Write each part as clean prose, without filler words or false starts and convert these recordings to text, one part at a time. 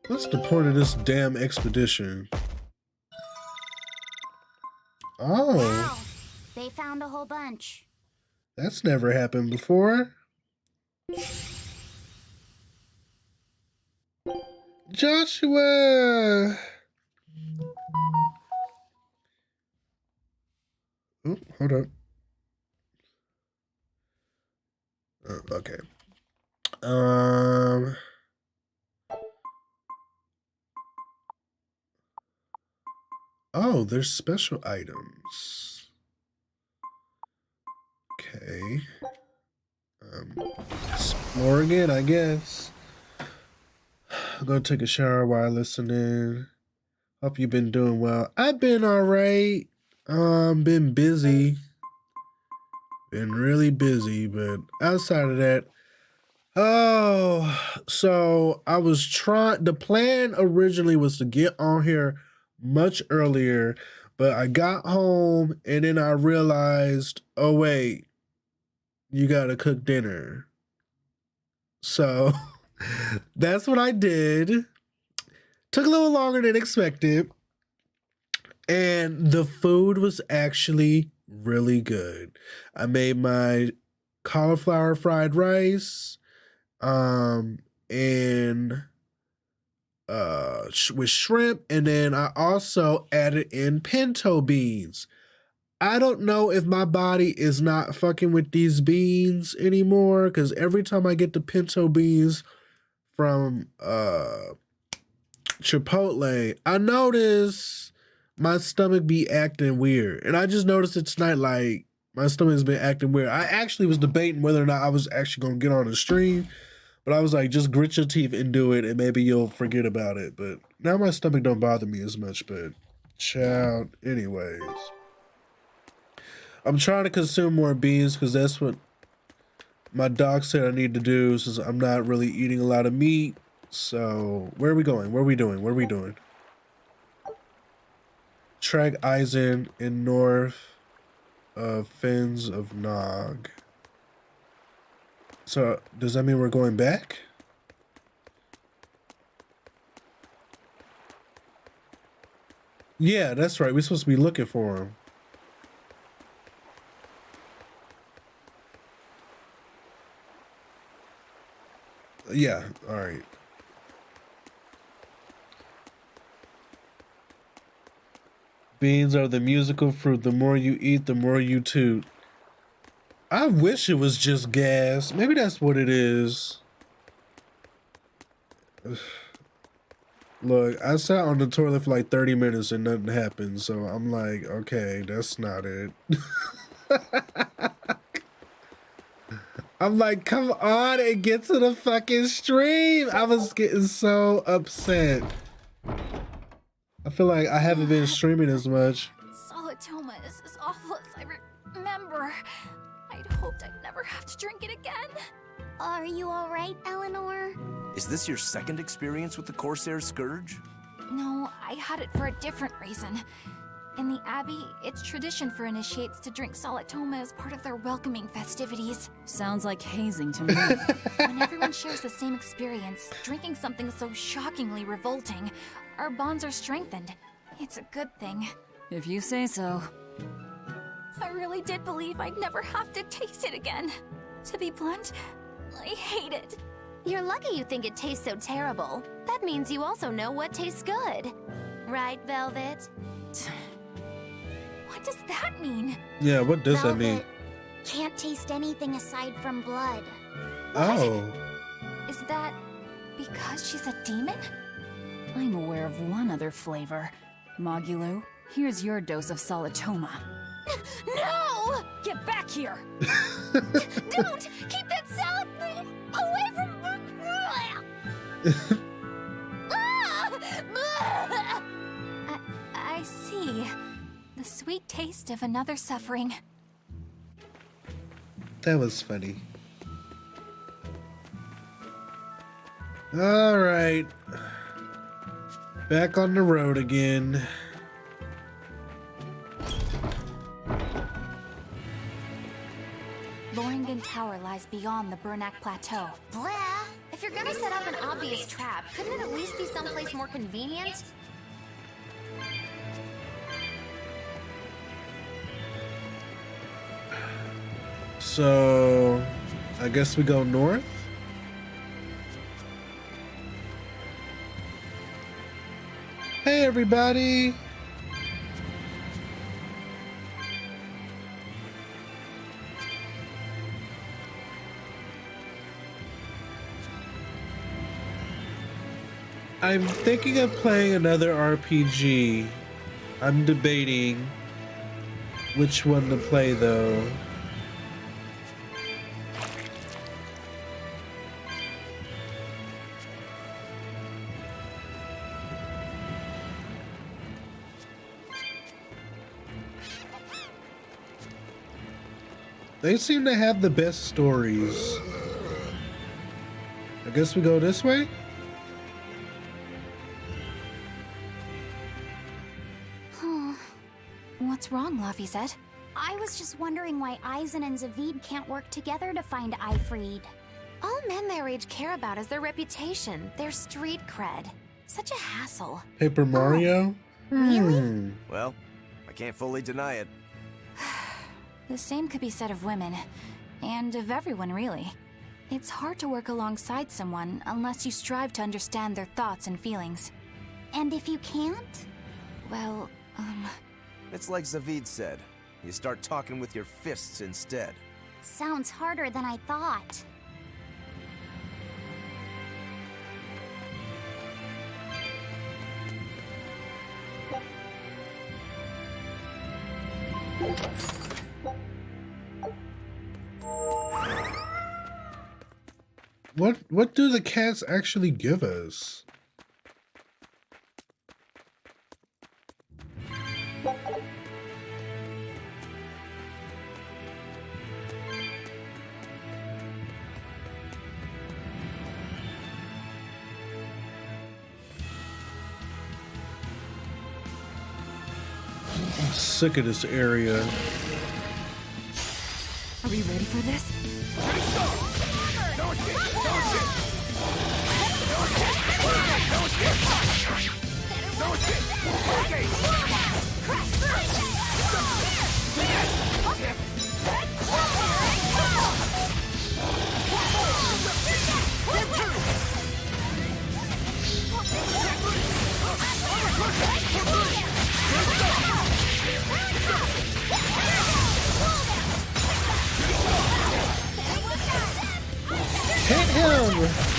What's the point of this damn expedition? Oh. Wow, they found a whole bunch. That's never happened before. Joshua! Oh, hold up. Okay. Oh, there's special items. Okay. Explore again, I guess. I'm gonna take a shower while listening. Hope you've been doing well. I've been alright. Been busy. Been really busy, but outside of that, so I was the plan originally was to get on here much earlier, but I got home and then I realized, oh wait, you gotta cook dinner. So that's what I did. Took a little longer than expected. And the food was actually really good. I made my cauliflower fried rice, and with shrimp, and then I also added in pinto beans. I don't know if my body is not fucking with these beans anymore, because every time I get the pinto beans from Chipotle, I notice my stomach be acting weird. And I just noticed it tonight, like, my stomach's been acting weird. I actually was debating whether or not I was actually going to get on the stream, but I was like, just grit your teeth and do it, and maybe you'll forget about it. But now my stomach don't bother me as much, but child, anyways. I'm trying to consume more beans because that's what my doc said I need to do, since I'm not really eating a lot of meat. So, where are we going? What are we doing? What are we doing? Track Eisen in north of Fins of Nog. So, does that mean we're going back? Yeah, that's right. We're supposed to be looking for him. Yeah, all right. Beans are the musical fruit. The more you eat, the more you toot. I wish it was just gas. Maybe that's what it is. Look, I sat on the toilet for like 30 minutes and nothing happened. So I'm like, okay, that's not it. I'm like, come on and get to the fucking stream. I was getting so upset. I feel like I haven't been streaming as much. Solitoma is as awful as I remember. I'd hoped I'd never have to drink it again. Are you all right, Eleanor? Is this your second experience with the Corsair Scourge? No, I had it for a different reason. In the Abbey, it's tradition for initiates to drink Solitoma as part of their welcoming festivities. Sounds like hazing to me. When everyone shares the same experience, drinking something so shockingly revolting, our bonds are strengthened. It's a good thing. If you say so. I really did believe I'd never have to taste it again. To be blunt, I hate it. You're lucky you think it tastes so terrible. That means you also know what tastes good. Right, Velvet? What does that mean? Yeah, what does that mean? Velvet can't taste anything aside from blood. Oh. Is that because she's a demon? I'm aware of one other flavor. Mogulu, here's your dose of Solitoma. No! Get back here! Don't! Keep that salad away from I see. The sweet taste of another suffering. That was funny. All right. Back on the road again. Loringen Tower lies beyond the Burnak Plateau. Blair, if If you're gonna set up an obvious trap, couldn't it at least be someplace more convenient? So, I guess we go north? Hey everybody! I'm thinking of playing another RPG. I'm debating which one to play though. They seem to have the best stories. I guess we go this way? What's wrong, Laphicet? I was just wondering why Eisen and Zavid can't work together to find Eifried. All men their age care about is their reputation, their street cred. Such a hassle. Paper Mario? Really? Well, I can't fully deny it. The same could be said of women, and of everyone, really. It's hard to work alongside someone unless you strive to understand their thoughts and feelings. And if you can't? Well, It's like Zavid said. You start talking with your fists instead. Sounds harder than I thought. What do the cats actually give us? I'm sick of this area. are we ready for this? Hit him!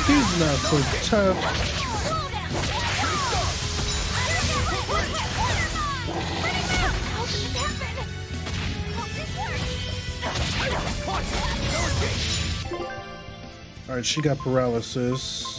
He's not so tough. Alright, she got paralysis.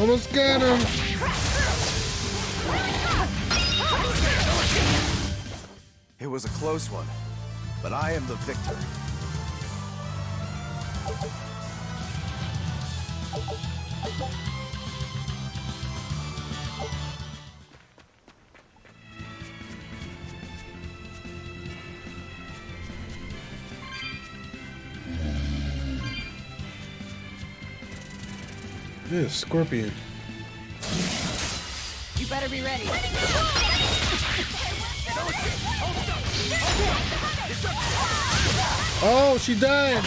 Almost got him. It was a close one, but I am the victor. This scorpion. You better be ready. Oh, she died.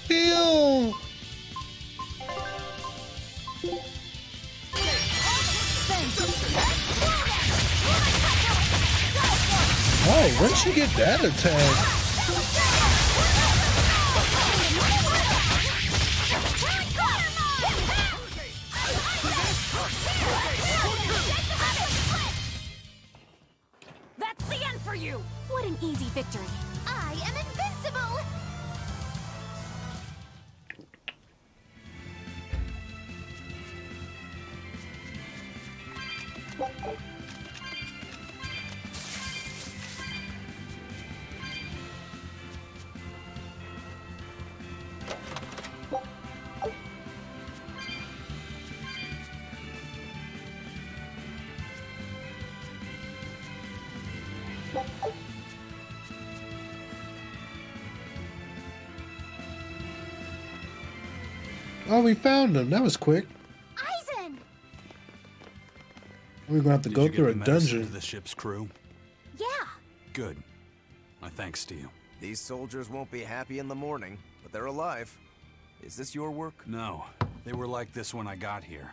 Heal. Oh, where'd she get that attack? That's the end for you! What an easy victory. I am invincible! Oh, we found him. That was quick. Eisen! We're gonna have to go through a dungeon. To the ship's crew? Yeah. Good. My thanks to you. These soldiers won't be happy in the morning, but they're alive. Is this your work? No, they were like this when I got here.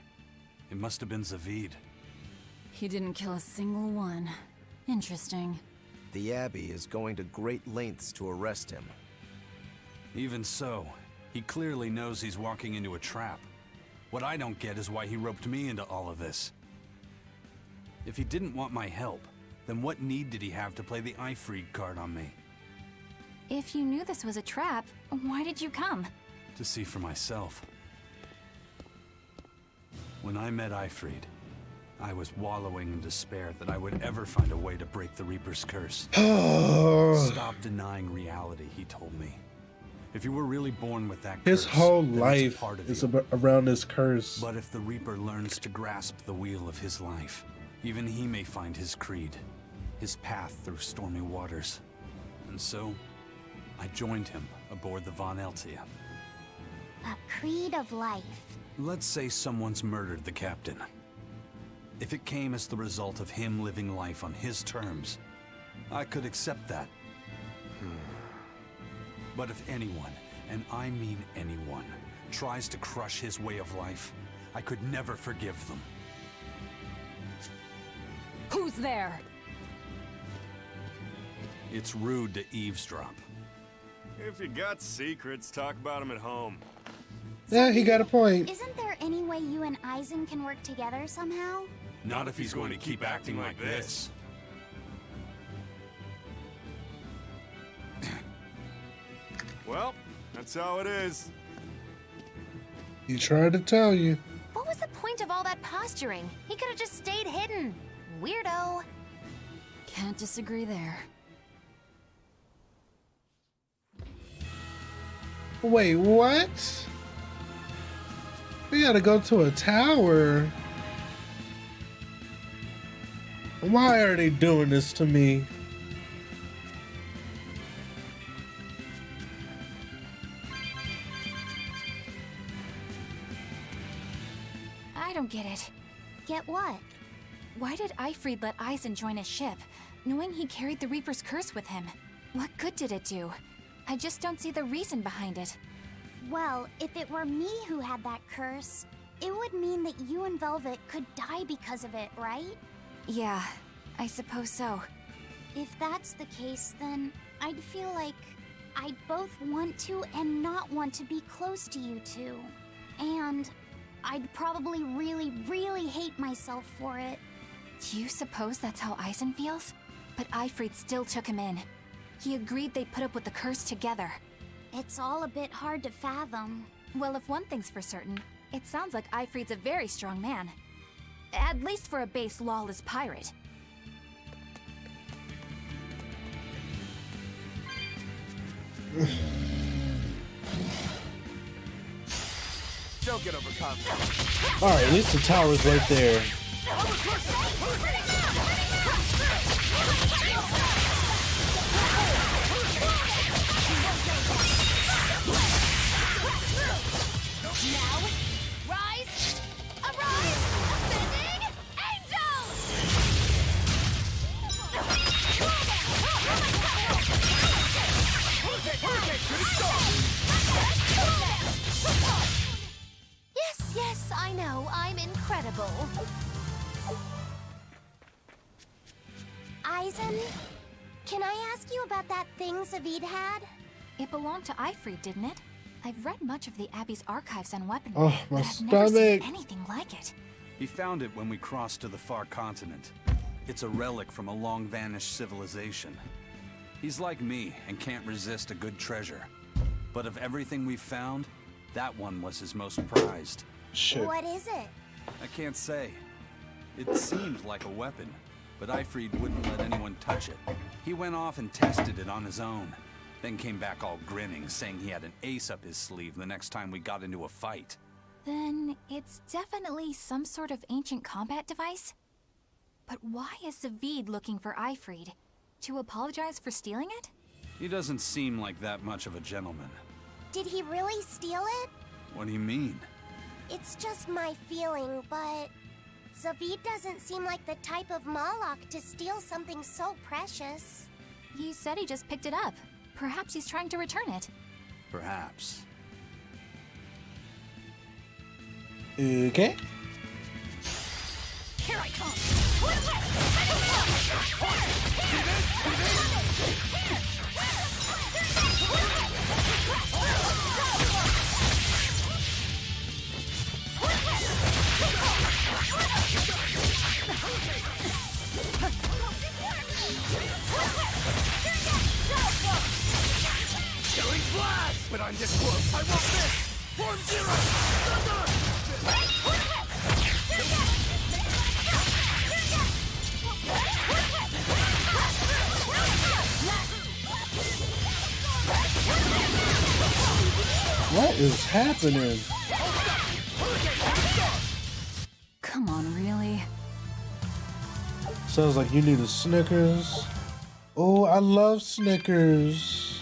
It must have been Zavid. He didn't kill a single one. Interesting. The Abbey is going to great lengths to arrest him. Even so, he clearly knows he's walking into a trap. What I don't get is why he roped me into all of this. If he didn't want my help, then what need did he have to play the Ifreed card on me? If you knew this was a trap, why did you come? To see for myself. When I met Ifreed, I was wallowing in despair that I would ever find a way to break the Reaper's curse. Stop denying reality, he told me. If you were really born with that His curse, whole then it's life part of is you. around this curse. But if the Reaper learns to grasp the wheel of his life, even he may find his creed, his path through stormy waters. And so, I joined him aboard the Von Eltia. A creed of life. Let's say someone's murdered the captain. If it came as the result of him living life on his terms, I could accept that. But if anyone, and I mean anyone, tries to crush his way of life, I could never forgive them. Who's there? It's rude to eavesdrop. If you got secrets, talk about them at home. Yeah, he got a point. Isn't there any way you and Eisen can work together somehow? Not if he's going to keep acting like this. Well, that's how it is. He tried to tell you. What was the point of all that posturing? He could have just stayed hidden. Weirdo. Can't disagree there. Wait, what? We gotta go to a tower. Why are they doing this to me? I don't get it. Get what? Why did Ifreed let Eisen join his ship, knowing he carried the Reaper's curse with him? What good did it do? I just don't see the reason behind it. Well, if it were me who had that curse, it would mean that you and Velvet could die because of it, right? Yeah, I suppose so. If that's the case, then I'd feel like I'd both want to and not want to be close to you two. And I'd probably really hate myself for it. Do you suppose that's how Eisen feels? But Ifreed still took him in. He agreed they'd put up with the curse together. It's all a bit hard to fathom. Well, if one thing's for certain, it sounds like Ifreed's a very strong man. At least for a base lawless pirate. Don't get overconfident. Alright, at least the tower's right there. Now, rise, arise, ascending angels! Yes, yes, I know, I'm incredible. Eisen, can I ask you about that thing Zavid had? It belonged to Ifrit, didn't it? I've read much of the Abbey's archives on weaponry, Oh, my but I've never seen stomach. anything like it. He found it when we crossed to the far continent. It's a relic from a long-vanished civilization. He's like me and can't resist a good treasure. But of everything we've found, that one was his most prized. Shit. What is it? I can't say. It seemed like a weapon, but Ifrit wouldn't let anyone touch it. He went off and tested it on his own, then came back all grinning, saying he had an ace up his sleeve the next time we got into a fight. Then it's definitely some sort of ancient combat device? But why is Zavid looking for Ifrit? To apologize for stealing it? He doesn't seem like that much of a gentleman. Did he really steal it? What do you mean? It's just my feeling, but Zavid doesn't seem like the type of Malak to steal something so precious. He said he just picked it up. Perhaps he's trying to return it. Perhaps. Okay. Here I come! Killing blast! But I'm this close. I won't miss. Form zero. Thunder! What is happening? Come on, really? Sounds like you need a Snickers. Oh, I love Snickers.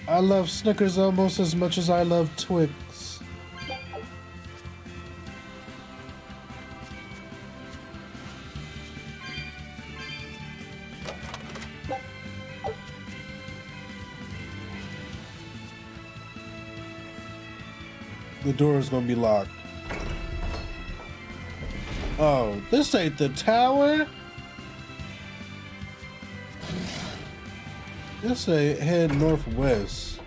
I love Snickers almost as much as I love Twix. The door is gonna be locked. Oh, this ain't the tower? This ain't head northwest.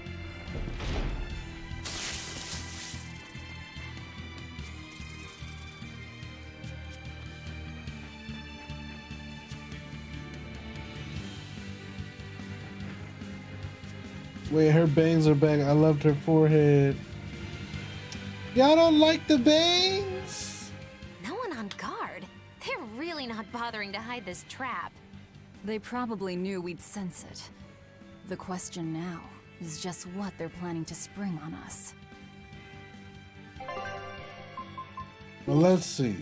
Wait, her bangs are back. I loved her forehead. Y'all don't like the bangs? No one on guard. They're really not bothering to hide this trap. They probably knew we'd sense it. The question now is just what they're planning to spring on us. Well, let's see.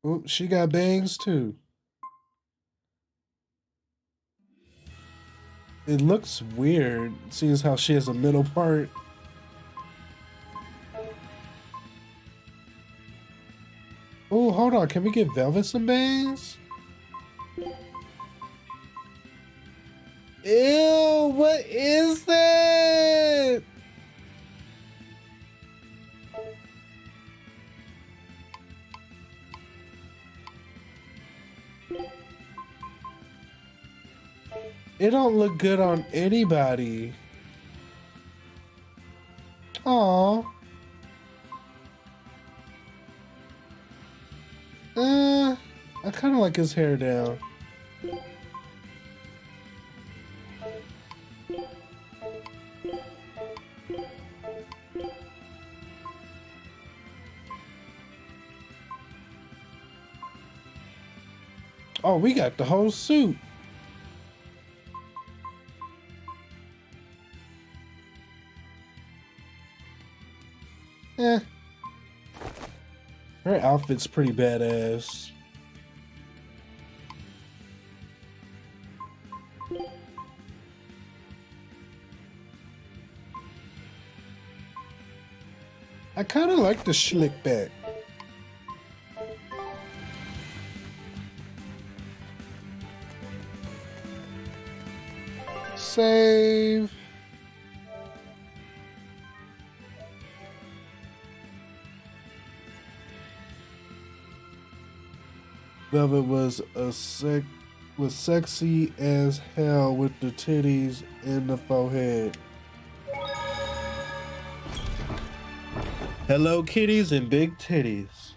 Oh, she got bangs too. It looks weird, seeing as how she has a middle part. Oh, hold on. Can we get Velvet some bangs? Ew, what is that? It don't look good on anybody. Aw. I kind of like his hair down. Oh, we got the whole suit. Her outfit's pretty badass. I kind of like the slick back. Save. Velvet was sexy as hell with the titties and the forehead. Hello kitties and big titties.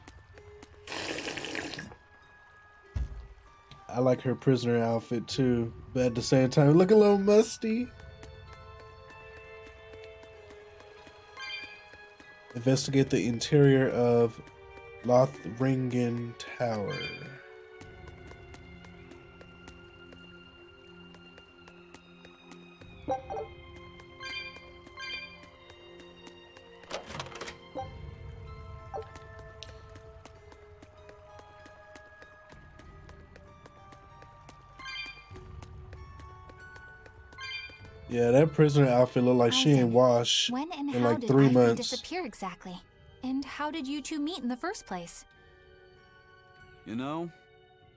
I like her prisoner outfit too, but at the same time, look a little musty. Investigate the interior of Lothringen Tower. Yeah, that prisoner outfit looked like she ain't washed When and in how like did 3 Ivy months. disappear exactly? And how did you two meet in the first place? You know,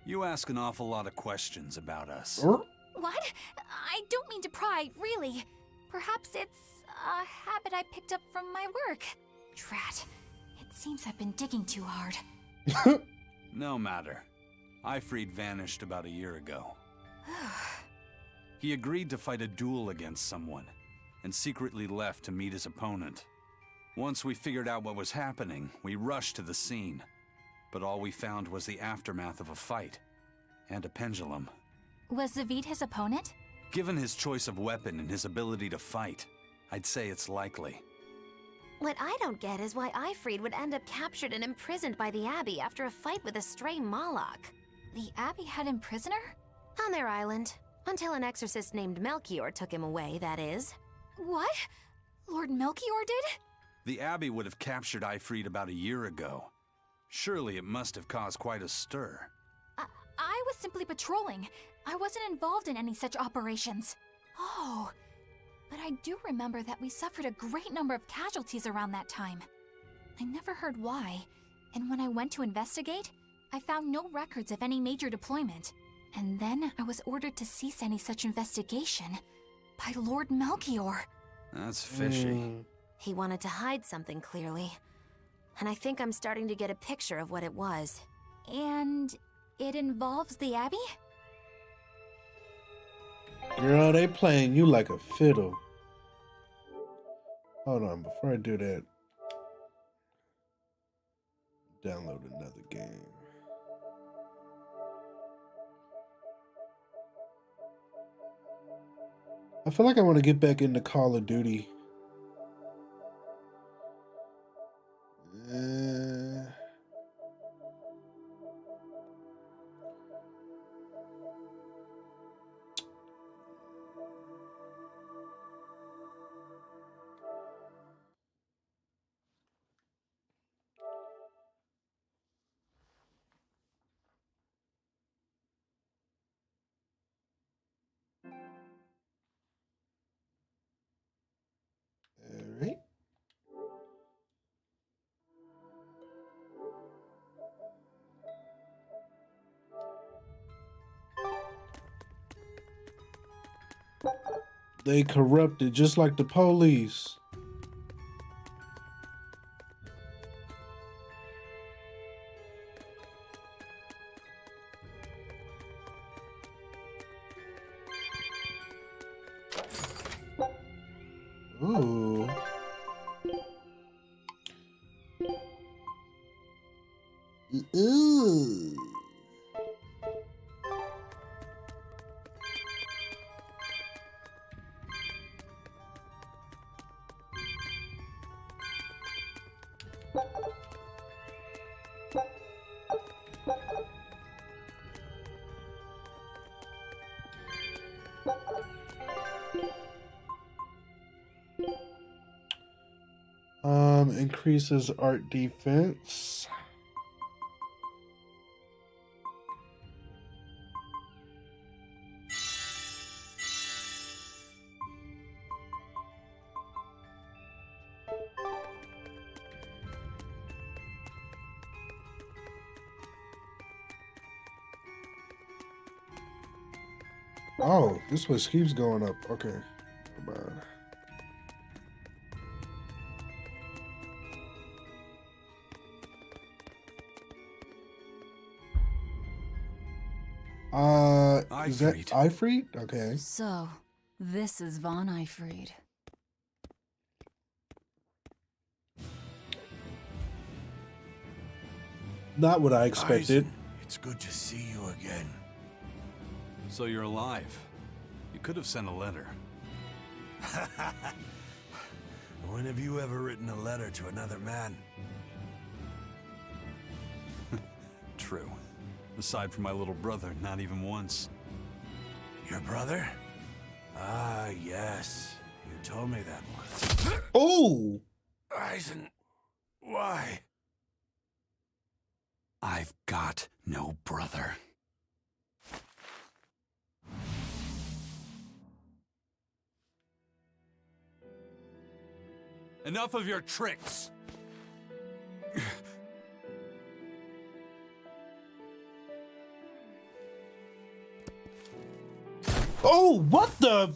you ask an awful lot of questions about us. What? I don't mean to pry, really. Perhaps it's a habit I picked up from my work. Drat. It seems I've been digging too hard. No matter. Ifrid vanished about a year ago. He agreed to fight a duel against someone, and secretly left to meet his opponent. Once we figured out what was happening, we rushed to the scene. But all we found was the aftermath of a fight, and a pendulum. Was Zavid his opponent? Given his choice of weapon and his ability to fight, I'd say it's likely. What I don't get is why Ifrid would end up captured and imprisoned by the Abbey after a fight with a stray Moloch. The Abbey had him prisoner? On their island. Until an exorcist named Melchior took him away, that is. What? Lord Melchior did? The Abbey would have captured Ifrid about a year ago. Surely it must have caused quite a stir. I was simply patrolling. I wasn't involved in any such operations. Oh, but I do remember that we suffered a great number of casualties around that time. I never heard why, and when I went to investigate, I found no records of any major deployment. And then I was ordered to cease any such investigation by Lord Melchior. That's fishy. He wanted to hide something, clearly. And I think I'm starting to get a picture of what it was. And it involves the Abbey? Girl, they playing you like a fiddle. Hold on, before I do that, download another game. I feel like I want to get back into Call of Duty. All right. They corrupted just like the police. Ooh. Increases art defense. Oh, this one keeps going up. Okay. Come on. Is that Ifrit? Okay. So, this is Von Ifrit. Not what I expected. Eisen, it's good to see you again. So you're alive. You could have sent a letter. When have you ever written a letter to another man? True. Aside from my little brother, not even once. Your brother? Ah, yes. You told me that once. Oh! Eisen, why? I've got no brother. Enough of your tricks! Oh, what the?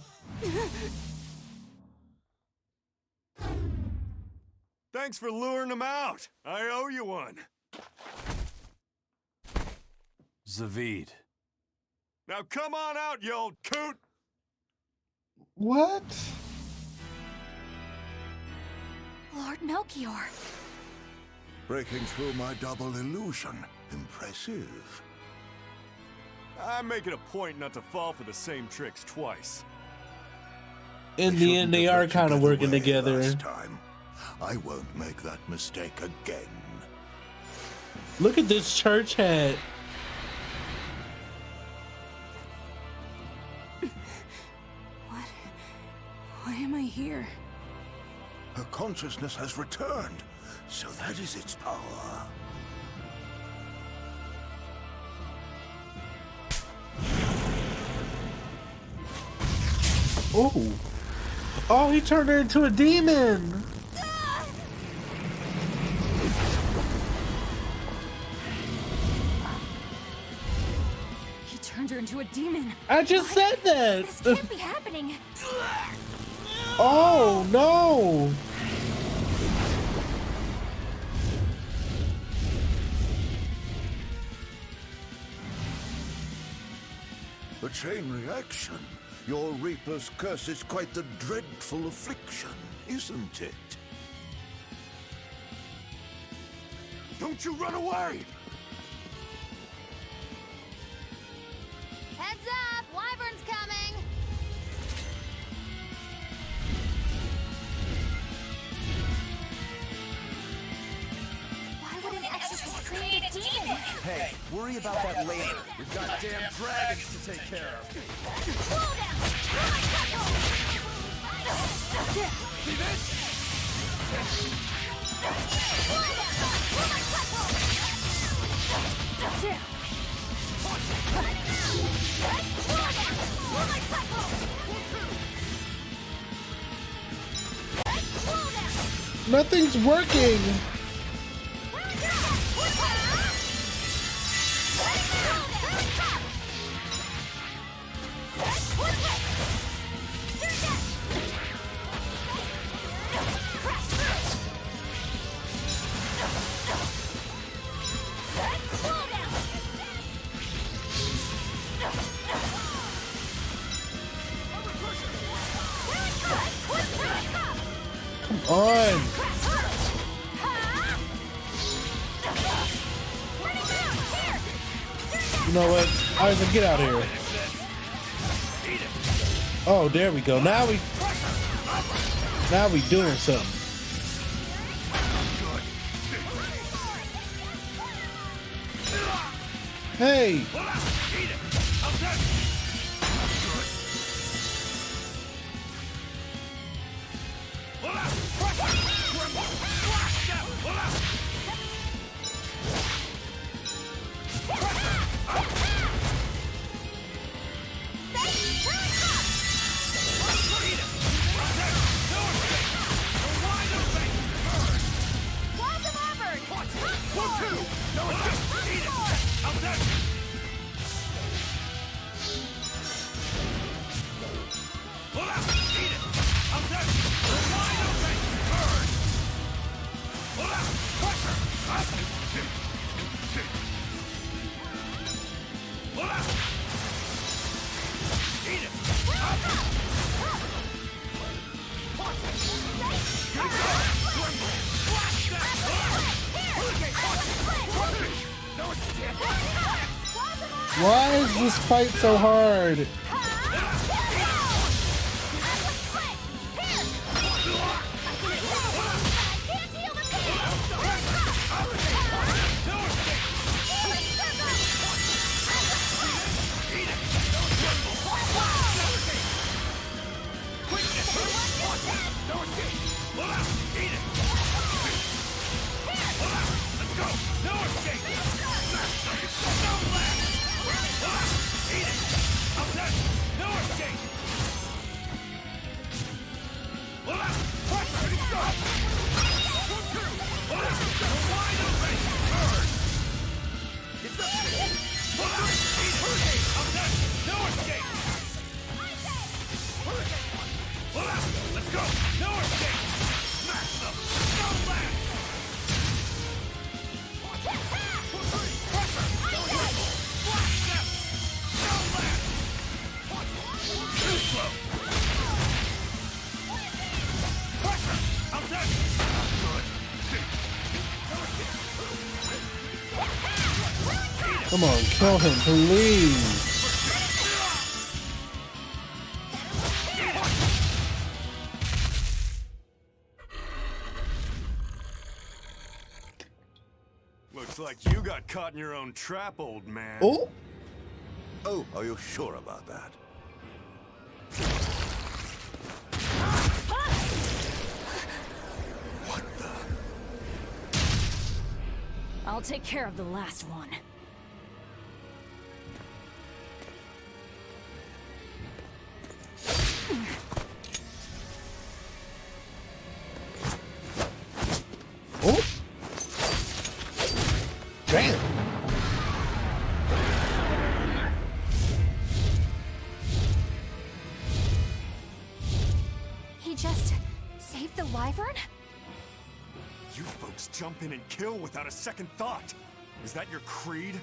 Thanks for luring him out. I owe you one. Zavid. Now come on out, you old coot! What? Lord Melchior. Breaking through my double illusion. Impressive. I make it a point not to fall for the same tricks twice. In the end, they are kind of working together. Last time. I won't make that mistake again. Look at this church hat. Why am I here? Her consciousness has returned, so that is its power. Oh. Oh, he turned her into a demon. He turned her into a demon. I just said that. This can't be happening. Oh, no. A chain reaction. Your Reaper's curse is quite the dreadful affliction, isn't it? Don't you run away! Heads up! Wyvern's coming! Why would an exorcist create a demon? Hey, worry about that later. We've got damn dragons to take care of. Slow down! See this? Nothing's working. Come on. You know what? Isaac, get out of here. Oh, there we go. Now we doing something. Hey. Why is this fight so hard? Come on, kill him, please. Looks like you got caught in your own trap, old man. Oh, Oh, are you sure about that? What the? I'll take care of the last one. oh. Damn. He just saved the wyvern? You folks jump in and kill without a second thought. Is that your creed?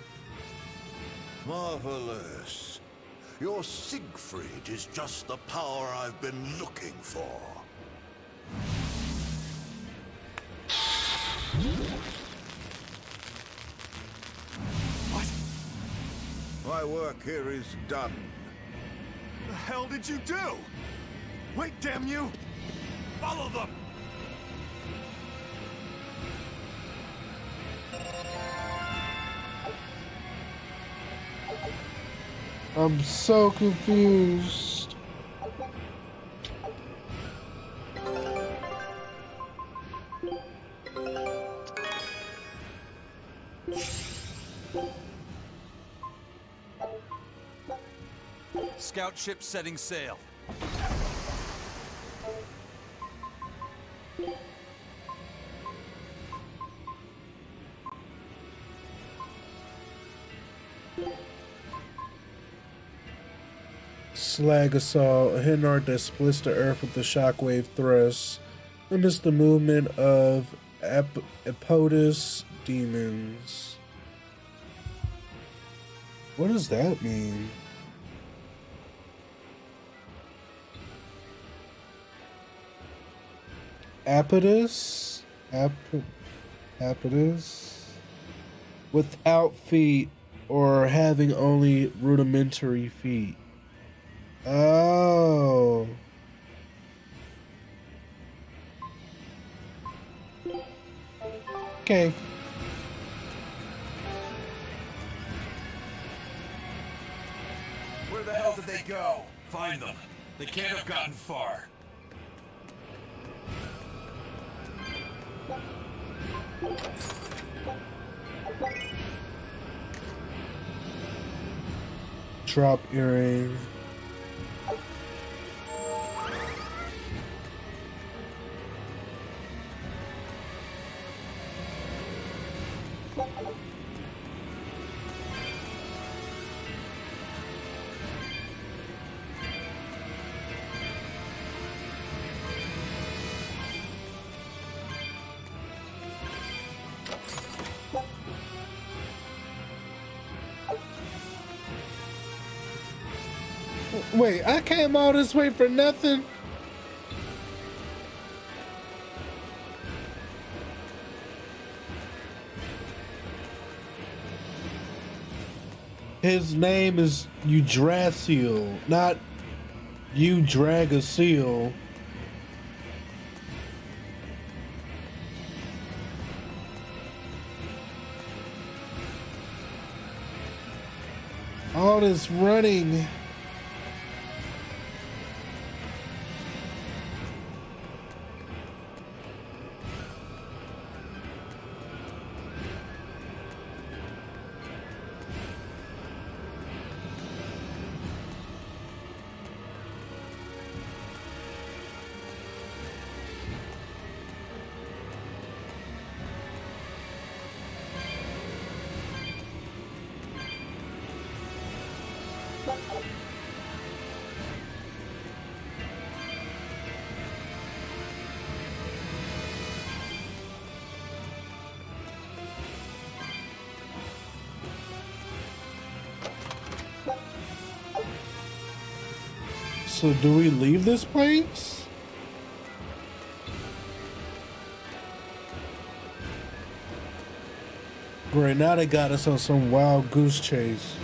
Marvelous. Your Siegfried is just the power I've been looking for. What? My work here is done. The hell did you do? Wait, damn you! Follow them! I'm so confused. Scout ship setting sail. Slag assault, a hidden art that splits the earth with the shockwave thrust. Limits the movement of Apodus demons. What does that mean? Apodus? Apodus? Without feet or having only rudimentary feet. Oh. Okay. Where the hell did they go? Find them. They can't have gotten far. Drop earring. Wait, I came all this way for nothing? His name is Yggdrasil, not you drag a seal. All this running. So do we leave this place? Great, now they got us on some wild goose chase.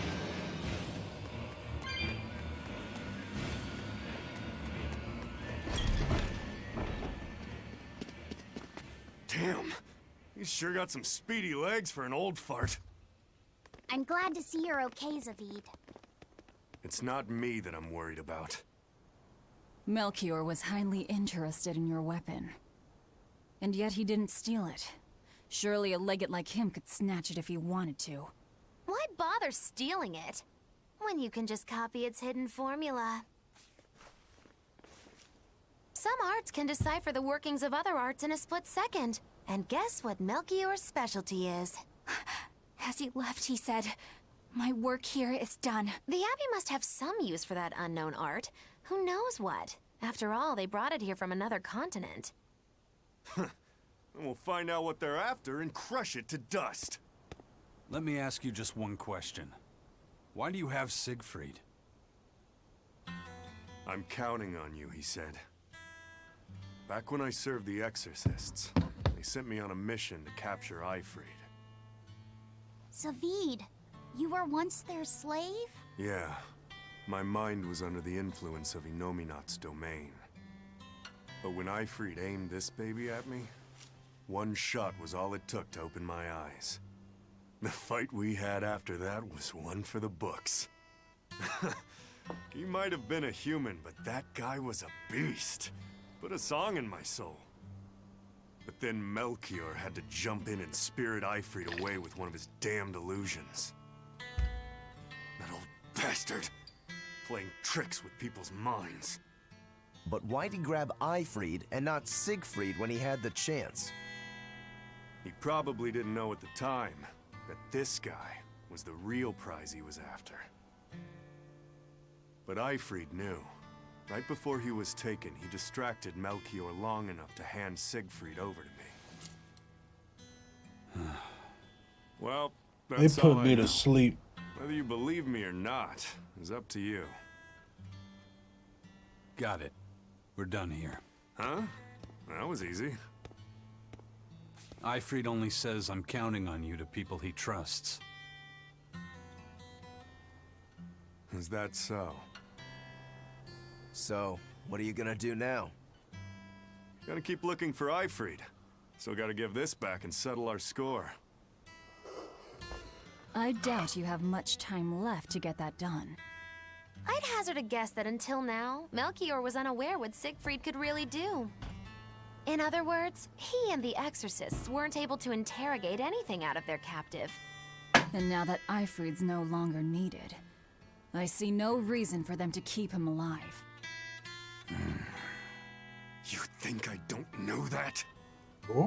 Damn, you sure got some speedy legs for an old fart. I'm glad to see you're okay, Zavid. It's not me that I'm worried about. Melchior was highly interested in your weapon. And yet he didn't steal it. Surely a legate like him could snatch it if he wanted to. Why bother stealing it when you can just copy its hidden formula? Some arts can decipher the workings of other arts in a split second. And guess what Melchior's specialty is? As he left, he said, "My work here is done." The Abbey must have some use for that unknown art. Who knows what? After all, they brought it here from another continent. And we'll find out what they're after and crush it to dust. Let me ask you just one question. Why do you have Siegfried? I'm counting on you, he said. Back when I served the Exorcists, they sent me on a mission to capture Eifried. Zavid, you were once their slave? Yeah. My mind was under the influence of Inominat's domain. But when Eifried aimed this baby at me, one shot was all it took to open my eyes. The fight we had after that was one for the books. He might have been a human, but that guy was a beast. Put a song in my soul. But then Melchior had to jump in and spirit Eifried away with one of his damned illusions. That old bastard! Playing tricks with people's minds. But why'd he grab Eifried and not Siegfried when he had the chance? He probably didn't know at the time that this guy was the real prize he was after. But Eifried knew. Right before he was taken, he distracted Melchior long enough to hand Siegfried over to me. Well, They that's all put I me know. to sleep. Whether you believe me or not is up to you. Got it. We're done here. Huh? That was easy. Eifried only says I'm counting on you to people he trusts. Is that so? So, what are you gonna do now? Gotta keep looking for Eifried. Still gotta give this back and settle our score. I doubt you have much time left to get that done. I'd hazard a guess that until now, Melchior was unaware what Siegfried could really do. In other words, he and the Exorcists weren't able to interrogate anything out of their captive. And now that Eifried's no longer needed, I see no reason for them to keep him alive. You think I don't know that?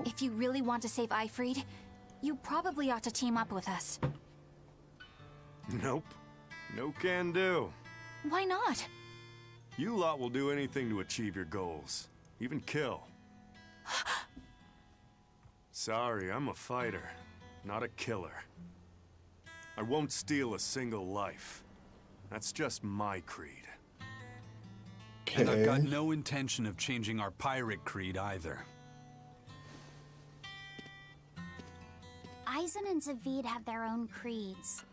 If you really want to save Eifried, you probably ought to team up with us. Nope. No can do. Why not? You lot will do anything to achieve your goals. Even kill. Sorry, I'm a fighter, not a killer. I won't steal a single life. That's just my creed. And I've got Okay. no intention of changing our pirate creed either. Eisen and Zavid have their own creeds.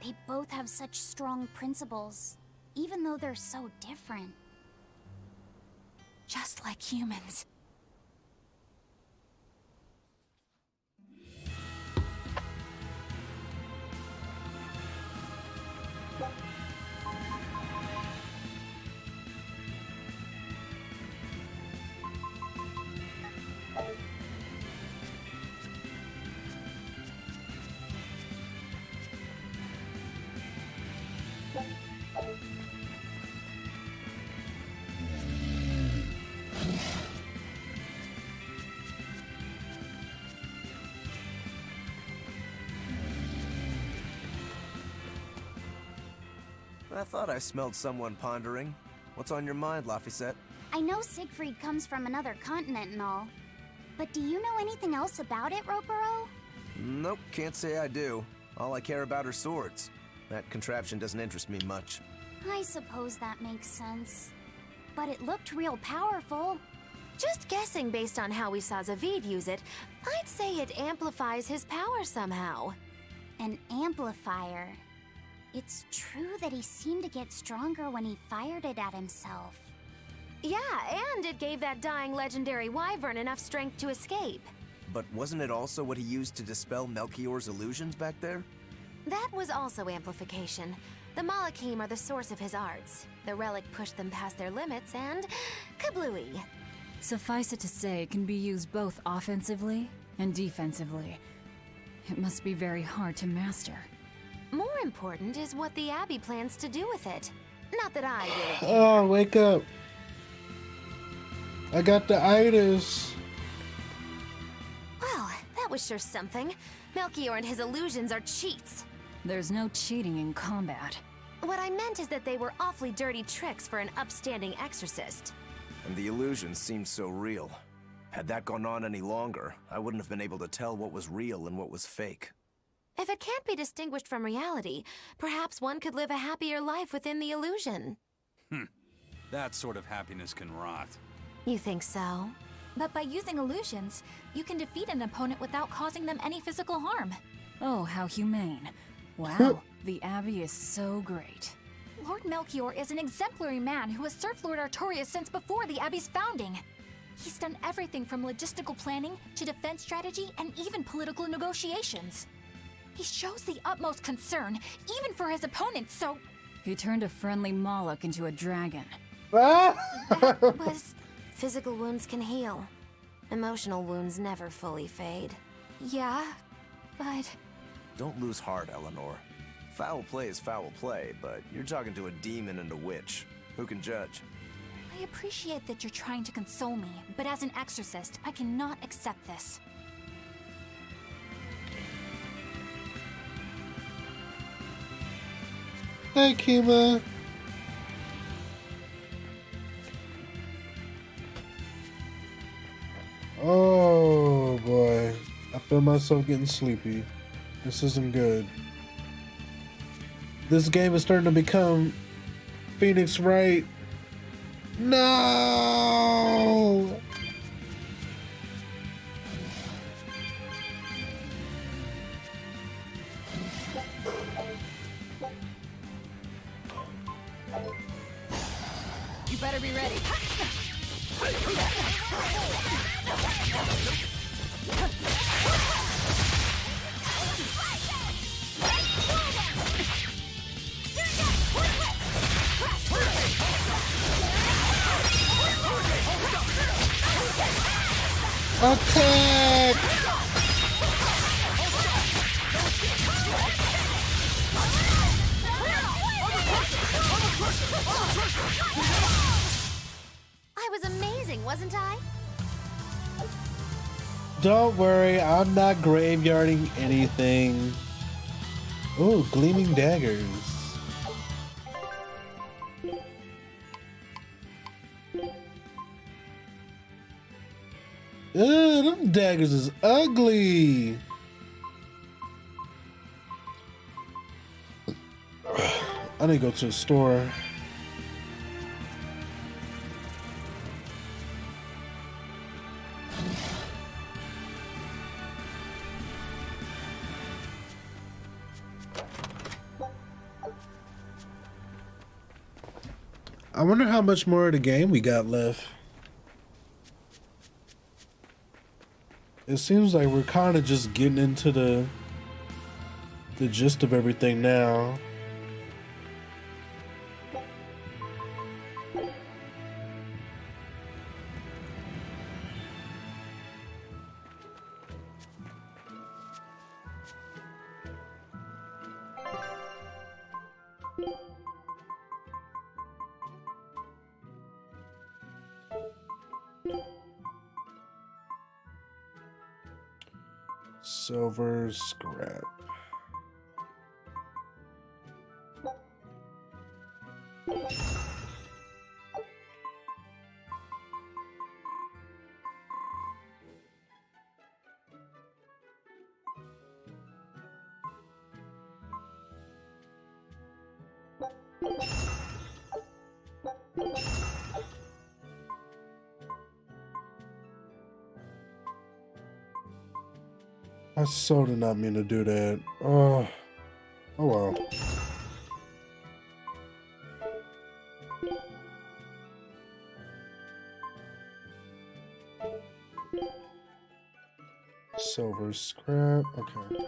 They both have such strong principles, even though they're so different. Just like humans. I thought I smelled someone pondering. What's on your mind, Laphicet? I know Siegfried comes from another continent and all, but do you know anything else about it, Ropero? Nope, can't say I do. All I care about are swords. That contraption doesn't interest me much. I suppose that makes sense. But it looked real powerful. Just guessing based on how we saw Zavid use it, I'd say it amplifies his power somehow. An amplifier. It's true that he seemed to get stronger when he fired it at himself. Yeah, and it gave that dying legendary wyvern enough strength to escape. But wasn't it also what he used to dispel Melchior's illusions back there? That was also amplification. The Malachim are the source of his arts. The relic pushed them past their limits and... kablooey. Suffice it to say, it can be used both offensively and defensively. It must be very hard to master. More important is what the Abbey plans to do with it. Not that I really care. Oh, wake up. I got the itis. Well, that was sure something. Melchior and his illusions are cheats. There's no cheating in combat. What I meant is that they were awfully dirty tricks for an upstanding exorcist. And the illusions seemed so real. Had that gone on any longer, I wouldn't have been able to tell what was real and what was fake. If it can't be distinguished from reality, perhaps one could live a happier life within the illusion. That sort of happiness can rot. You think so? But by using illusions, you can defeat an opponent without causing them any physical harm. Oh, how humane. Wow, the Abbey is so great. Lord Melchior is an exemplary man who has served Lord Artorias since before the Abbey's founding. He's done everything from logistical planning to defense strategy and even political negotiations. He shows the utmost concern, even for his opponents, so... He turned a friendly Moloch into a dragon. Was... Physical wounds can heal. Emotional wounds never fully fade. Yeah, but... Don't lose heart, Eleanor. Foul play is foul play, but you're talking to a demon and a witch. Who can judge? I appreciate that you're trying to console me, but as an exorcist, I cannot accept this. Hey, Kima. Oh boy, I feel myself getting sleepy. This isn't good. This game is starting to become Phoenix Wright. No! You better be ready. Attack! I was amazing, wasn't I? Don't worry, I'm not graveyarding anything. Ooh, gleaming daggers. Ugh, them daggers is ugly. I need to go to the store. I wonder how much more of the game we got left. It seems like we're kind of just getting into the gist of everything now. Silver scrap. I so did not mean to do that. Oh well. Silver scrap, okay.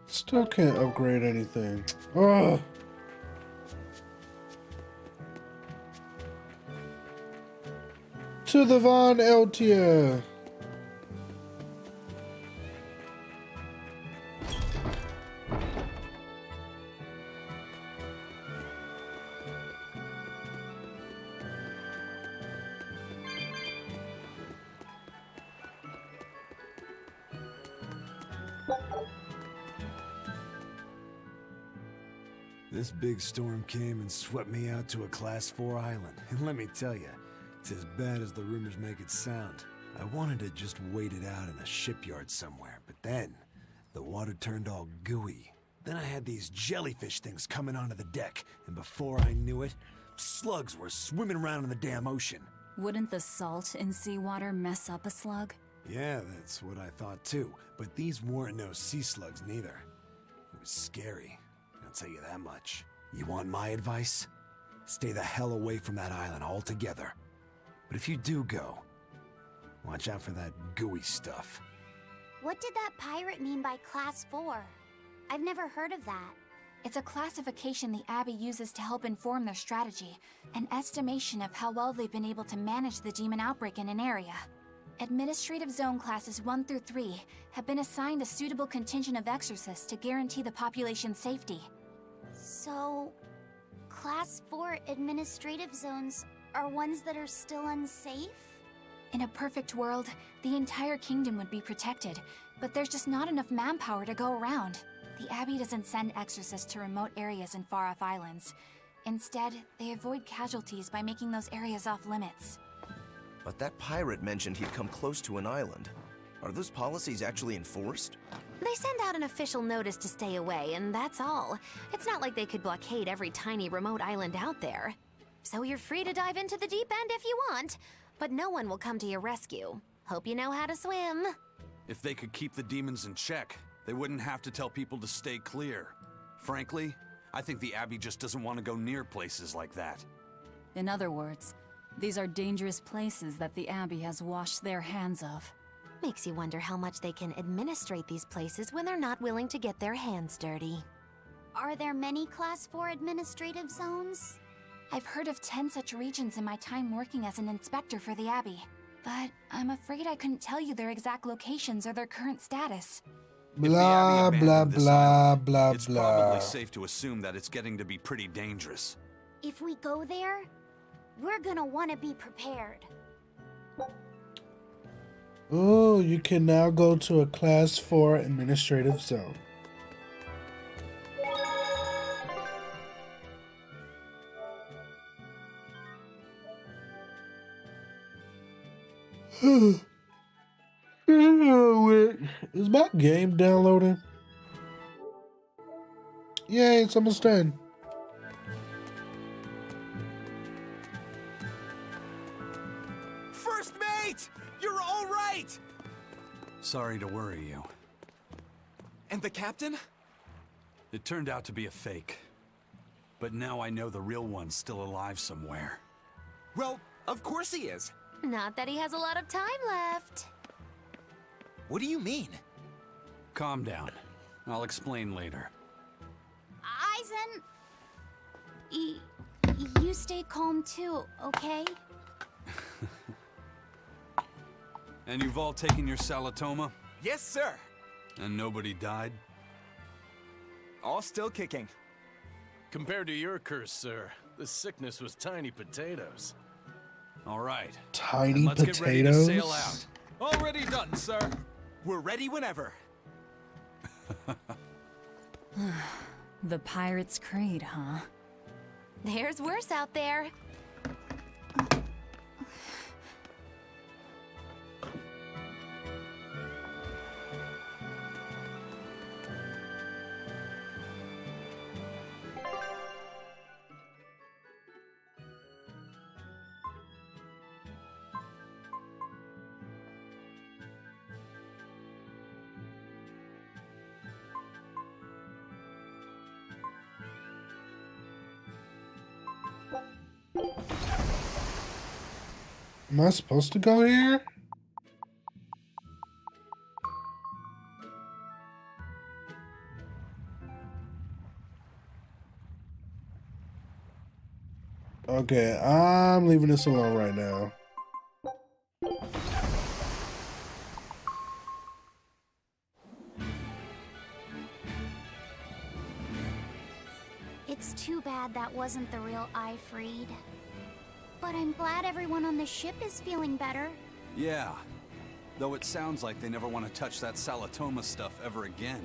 Still can't upgrade anything. Oh. To the Von Eltia. This big storm came and swept me out to a Class 4 island, and let me tell you, it's as bad as the rumors make it sound. I wanted to just wait it out in a shipyard somewhere, but then the water turned all gooey. Then I had these jellyfish things coming onto the deck, and before I knew it, slugs were swimming around in the damn ocean. Wouldn't the salt in seawater mess up a slug? Yeah, that's what I thought too, but these weren't no sea slugs neither. It was scary. I'll tell you that much. You want my advice? Stay the hell away from that island altogether. But if you do go, watch out for that gooey stuff. What did that pirate mean by Class 4? I've never heard of that. It's a classification the Abbey uses to help inform their strategy, an estimation of how well they've been able to manage the demon outbreak in an area. Administrative Zone Classes 1 through 3 have been assigned a suitable contingent of exorcists to guarantee the population's safety. So, Class 4 administrative zones are ones that are still unsafe? In a perfect world, the entire kingdom would be protected, but there's just not enough manpower to go around. The Abbey doesn't send exorcists to remote areas and far-off islands. Instead, they avoid casualties by making those areas off-limits. But that pirate mentioned he'd come close to an island. Are those policies actually enforced? They send out an official notice to stay away, and that's all. It's not like they could blockade every tiny remote island out there. So you're free to dive into the deep end if you want, but no one will come to your rescue. Hope you know how to swim. If they could keep the demons in check, they wouldn't have to tell people to stay clear. Frankly, I think the Abbey just doesn't want to go near places like that. In other words, these are dangerous places that the Abbey has washed their hands of. Makes you wonder how much they can administrate these places when they're not willing to get their hands dirty. Are there many Class 4 administrative zones? I've heard of 10 such regions in my time working as an inspector for the Abbey. But I'm afraid I couldn't tell you their exact locations or their current status. If the Blah, Abbey blah, abandoned this blah, island, blah, it's blah. probably safe to assume that it's getting to be pretty dangerous. If we go there, we're gonna want to be prepared. Oh, you can now go to a Class 4 administrative zone. Wait, is my game downloading? Yay, it's almost done. First mate! You're all right! Sorry to worry you. And the captain? It turned out to be a fake. But now I know the real one's still alive somewhere. Well, of course he is. Not that he has a lot of time left. What do you mean? Calm down. I'll explain later. Aizen, you stay calm too, okay? And you've all taken your Salatoma? Yes, sir. And nobody died? All still kicking. Compared to your curse, sir, this sickness was tiny potatoes. All right. Tiny Then let's potatoes? get ready to sail out. Already done, sir. We're ready whenever. The Pirate's Creed, huh? There's worse out there. Am I supposed to go here? Okay, I'm leaving this alone right now. It's too bad that wasn't the real Ifreed. But I'm glad everyone on the ship is feeling better. Yeah. Though it sounds like they never want to touch that Salatoma stuff ever again.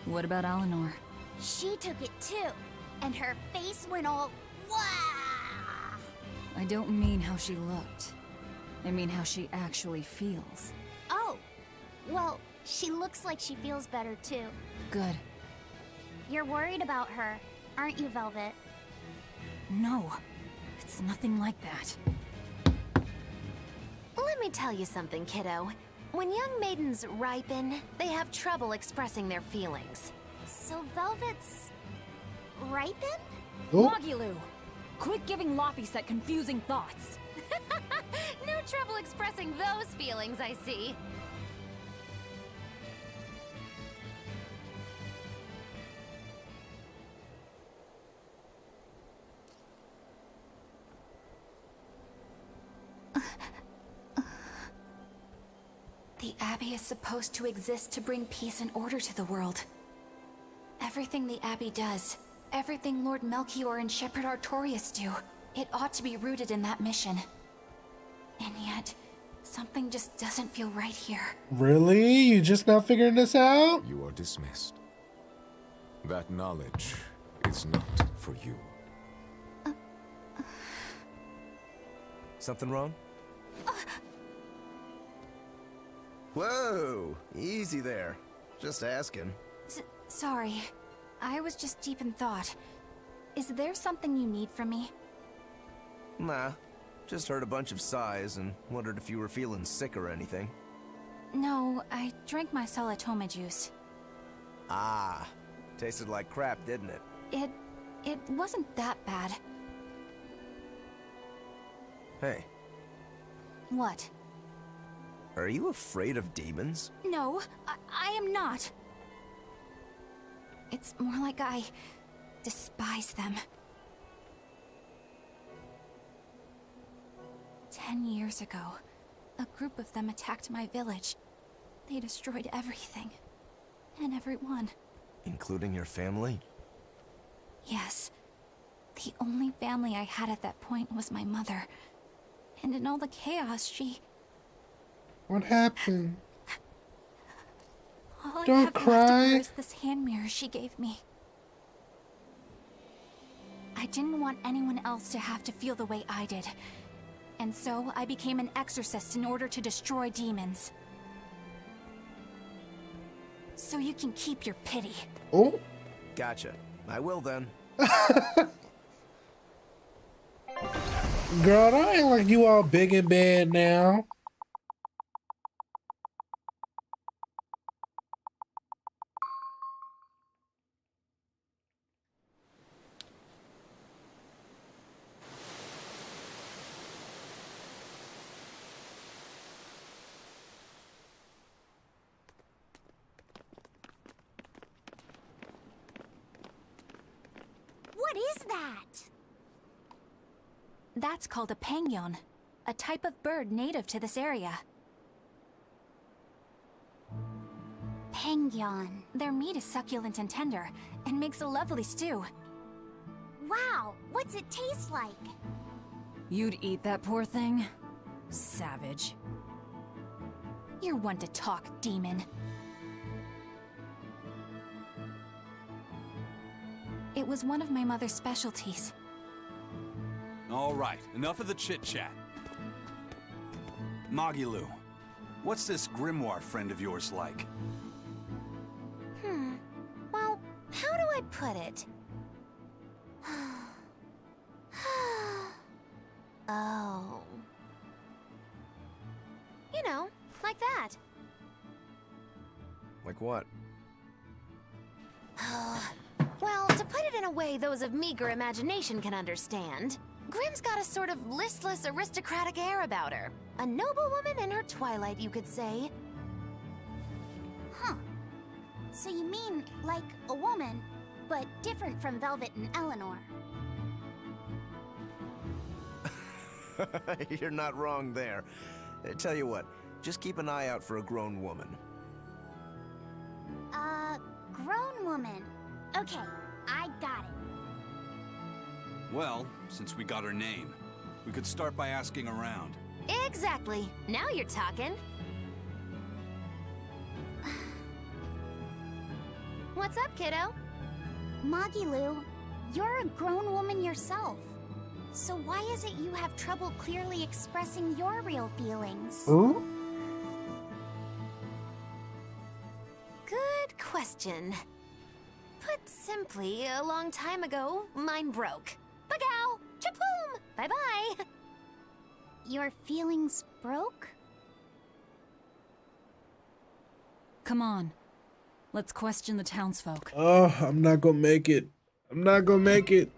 What about Eleanor? She took it too, and her face went all wah! I don't mean how she looked. I mean how she actually feels. Oh, well, she looks like she feels better too. Good. You're worried about her, aren't you, Velvet? No, it's nothing like that. Let me tell you something, kiddo. When young maidens ripen, they have trouble expressing their feelings. So Velvet's ripen? Oh. Logilu! Quit giving Laphicet confusing thoughts. No trouble expressing those feelings, I see. The Abbey is supposed to exist to bring peace and order to the world. Everything the Abbey does, everything Lord Melchior and Shepherd Artorias do, it ought to be rooted in that mission. And yet, something just doesn't feel right here. Really? You just not figuring this out? You are dismissed. That knowledge is not for you. Something wrong? Whoa! Easy there. Just asking. Sorry. I was just deep in thought. Is there something you need from me? Nah. Just heard a bunch of sighs and wondered if you were feeling sick or anything. No, I drank my Salatoma juice. Ah. Tasted like crap, didn't it? It wasn't that bad. Hey, What? are you afraid of demons? No, I am not. It's more like I despise them. 10 years ago, a group of them attacked my village. They destroyed everything. And everyone. Including your family? Yes. The only family I had at that point was my mother. And in all the chaos, she... What happened? All Don't I have left of cry. her is this hand mirror she gave me. I didn't want anyone else to have to feel the way I did. And so I became an exorcist in order to destroy demons. So you can keep your pity. Oh. Gotcha. I will then. Girl, don't act like you all big and bad now. What is that? That's called a penguin, a type of bird native to this area. Penguin. Their meat is succulent and tender, and makes a lovely stew. Wow, what's it taste like? You'd eat that poor thing? Savage. You're one to talk, demon. It was one of my mother's specialties. All right, enough of the chit-chat. Magilu, what's this Grimoire friend of yours like? Well, how do I put it? Oh. You know, like that. Like what? Well, to put it in a way those of meager imagination can understand, Grim's got a sort of listless, aristocratic air about her. A noble woman in her twilight, you could say. Huh. So you mean like a woman, but different from Velvet and Eleanor. You're not wrong there. Tell you what, just keep an eye out for a grown woman. Grown woman. Okay, I got it. Well, since we got her name, we could start by asking around. Exactly. Now you're talking. What's up, kiddo? Magilu, you're a grown woman yourself. So why is it you have trouble clearly expressing your real feelings? Ooh. Good question. Put simply, a long time ago, mine broke. Bagow! Chapoom! Bye-bye! Your feelings broke? Come on. Let's question the townsfolk. Oh, I'm not gonna make it. I'm not gonna make it.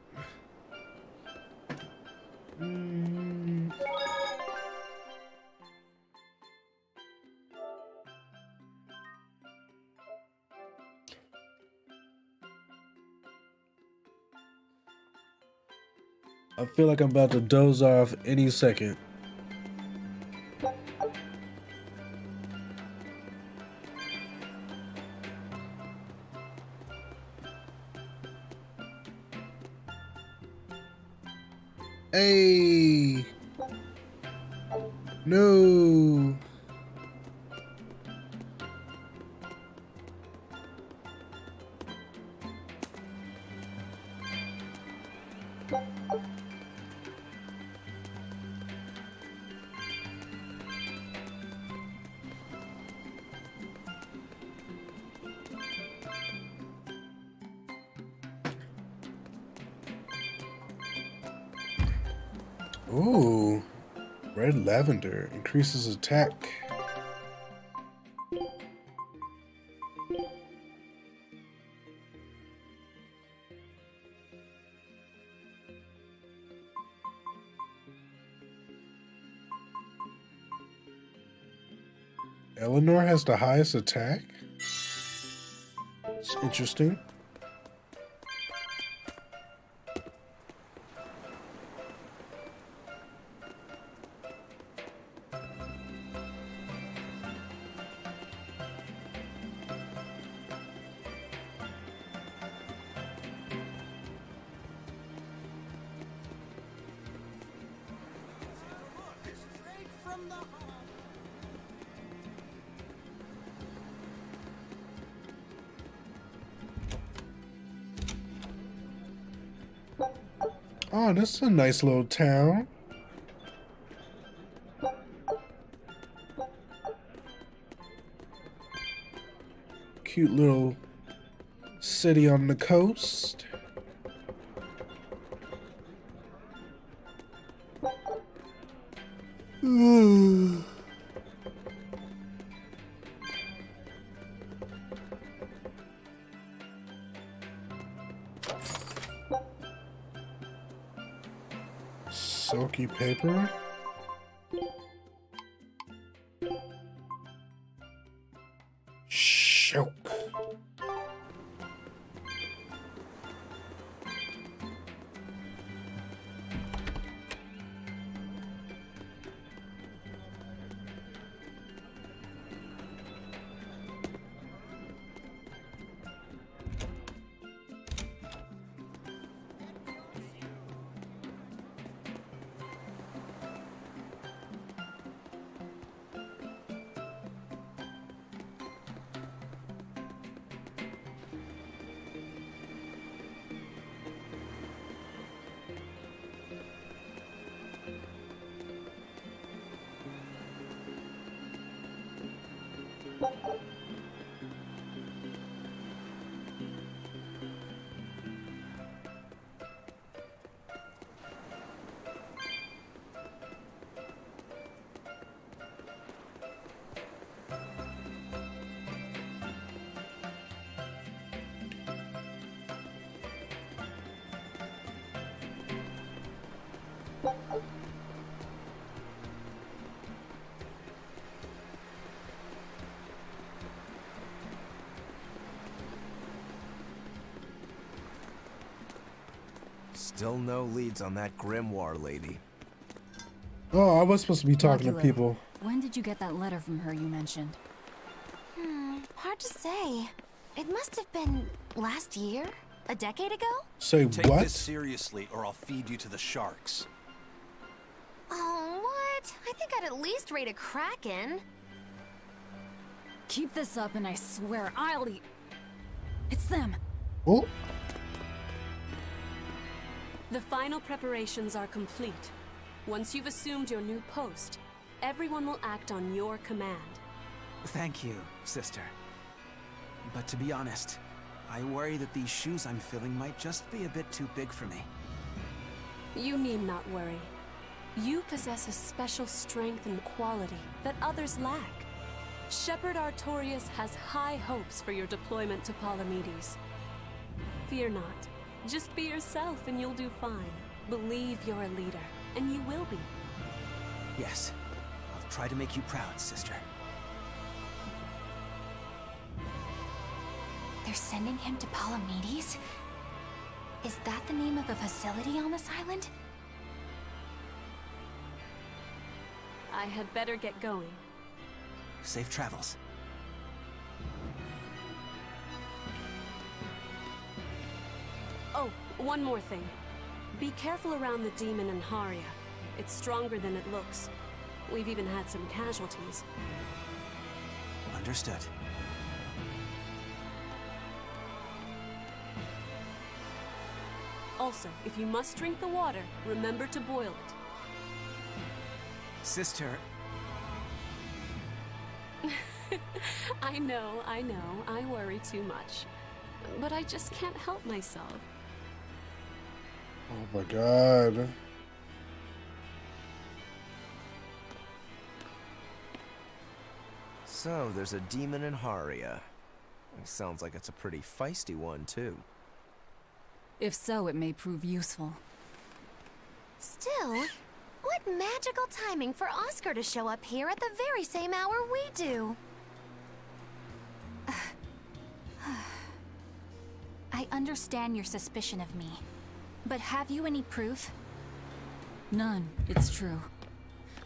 I feel like I'm about to doze off any second. Hey. No. Ooh, red lavender increases attack. Eleanor has the highest attack? It's interesting. Oh, this is a nice little town. Cute little city on the coast. Silky paper. Shook. Still no leads on that Grimoire lady. Oh, I was supposed to be talking to people. When did you get that letter from her you mentioned? Hard to say. It must have been last year? A decade ago? Say Take what? this seriously, or I'll feed you to the sharks. Oh, what? I think I'd at least rate a Kraken. Keep this up and I swear I'll eat. It's them. Oh. The final preparations are complete. Once you've assumed your new post, everyone will act on your command. Thank you, sister. But to be honest, I worry that these shoes I'm filling might just be a bit too big for me. You need not worry. You possess a special strength and quality that others lack. Shepherd Artorias has high hopes for your deployment to Palamedes. Fear not. Just be yourself and you'll do fine. Believe you're a leader, and you will be. Yes, I'll try to make you proud, sister. They're sending him to Palamedes? Is that the name of a facility on this island? I had better get going. Safe travels. Oh, one more thing. Be careful around the demon in Haria. It's stronger than it looks. We've even had some casualties. Understood. Also, if you must drink the water, remember to boil it. Sister... I know, I worry too much. But I just can't help myself. Oh my god. So, there's a demon in Haria. It sounds like it's a pretty feisty one, too. If so, it may prove useful. Still, what magical timing for Oscar to show up here at the very same hour we do. I understand your suspicion of me, but have you any proof? None, it's true.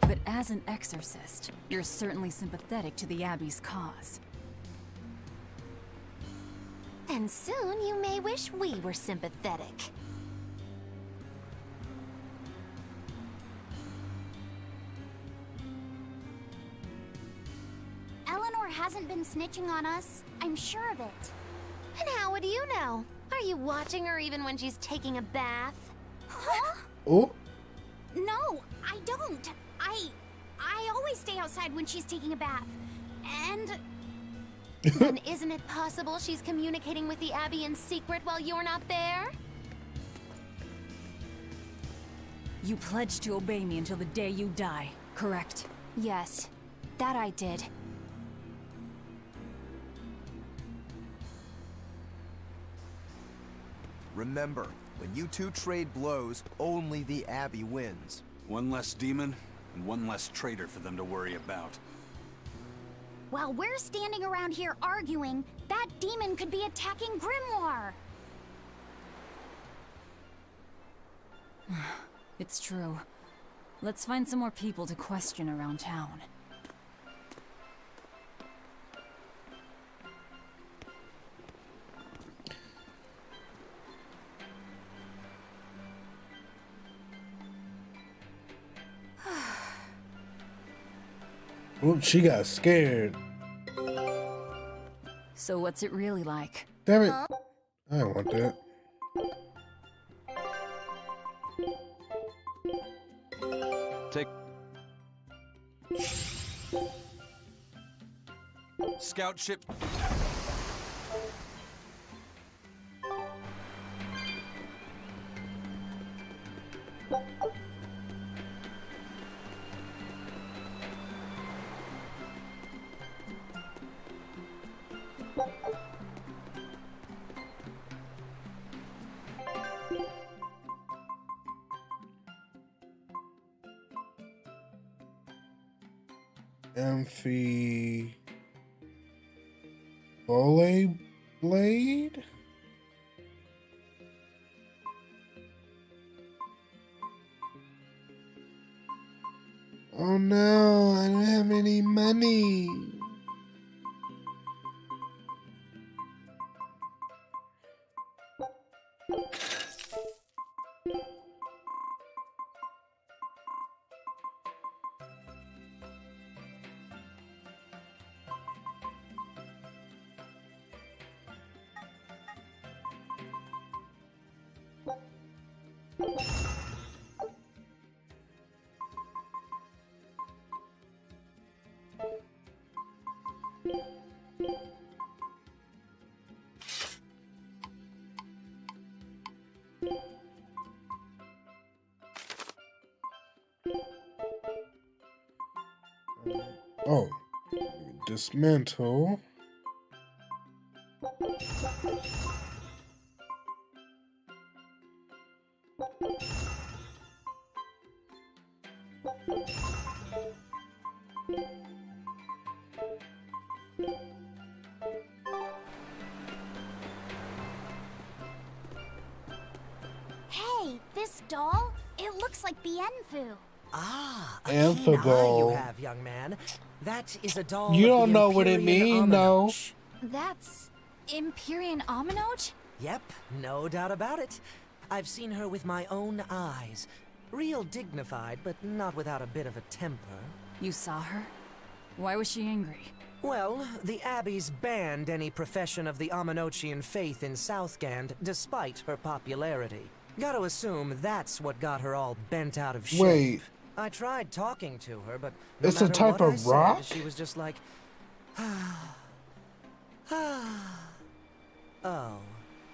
But as an exorcist, you're certainly sympathetic to the Abbey's cause. And soon you may wish we were sympathetic. hasn't been snitching on us. I'm sure of it. And how would you know? Are you watching her even when she's taking a bath? Huh? Oh. No, I don't. I always stay outside when she's taking a bath. And Then isn't it possible she's communicating with the Abbey in secret while you're not there? You pledged to obey me until the day you die, correct? Yes, that I did. Remember, when you two trade blows, only the Abbey wins. One less demon, and one less traitor for them to worry about. while we're standing around here arguing, that demon could be attacking Grimoire. It's true. Let's find some more people to question around town. Oops, she got scared. So what's it really like? Damn it. I don't want that. Take... Scout ship... Amphi... Bole Blade? Oh no, I don't have any money. Oh, dismantle. Hey, this doll? It looks like Bienfu. Ah, a Amphible. keen eye you have, young man. That is a doll. You of don't the know what it Empyrean mean, though. Aminoch. That's Empyrean Aminoch? Yep, no doubt about it. I've seen her with my own eyes. Real dignified, but not without a bit of a temper. You saw her? Why was she angry? Well, the Abbey's banned any profession of the Aminochian faith in Southgand, despite her popularity. Gotta assume that's what got her all bent out of shape. Wait. I tried talking to her, but no It's a matter type what I of said, rock? she was just like, oh.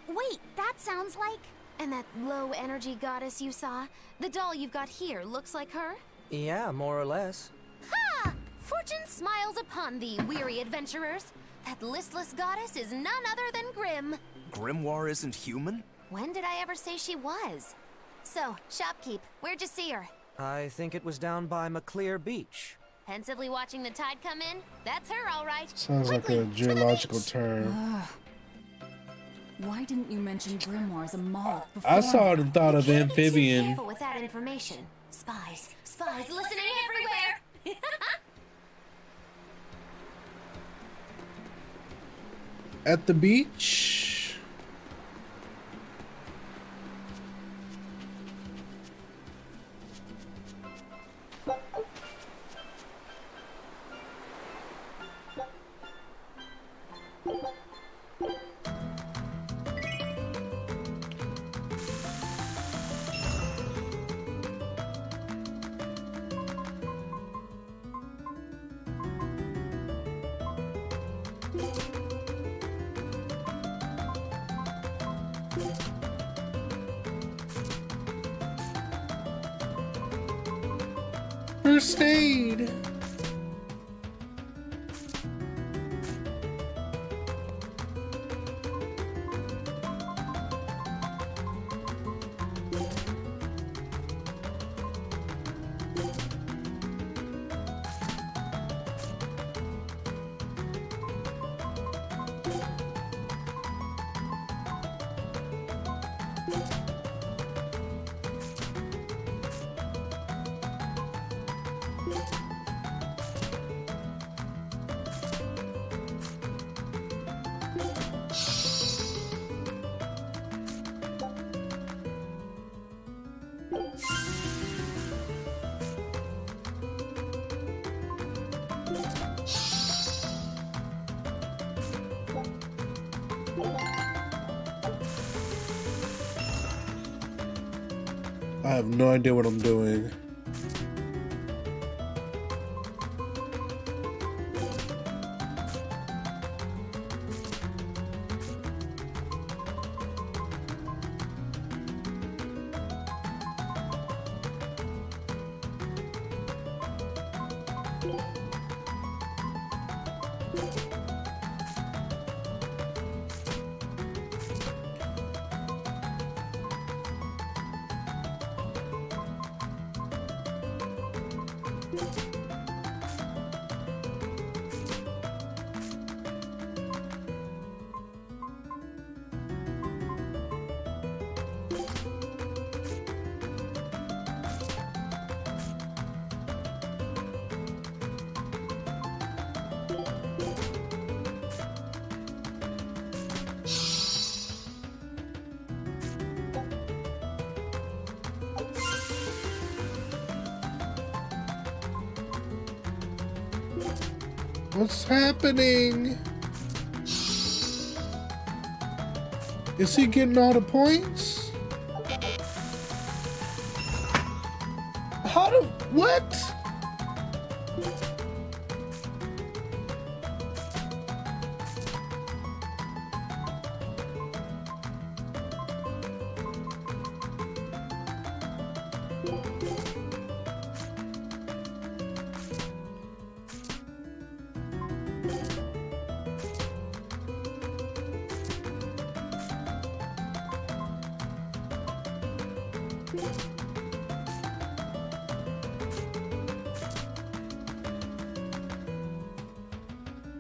Wait, that sounds like... And that low-energy goddess you saw? The doll you've got here looks like her? Yeah, more or less. Ha! Fortune smiles upon thee, weary adventurers. That listless goddess is none other than Grim. Grimoire isn't human? When did I ever say she was? So, shopkeep, where'd you see her? I think it was down by McClear Beach. Pensively watching the tide come in? That's her, all right. Sounds like a geological term. Why didn't you mention Grimoire as a model before? I saw the thought of amphibian. Careful with that information. Spies, spies listening everywhere! At the beach. First aid. I have no idea what I'm doing. What's happening? Is he getting all the points? How do, what?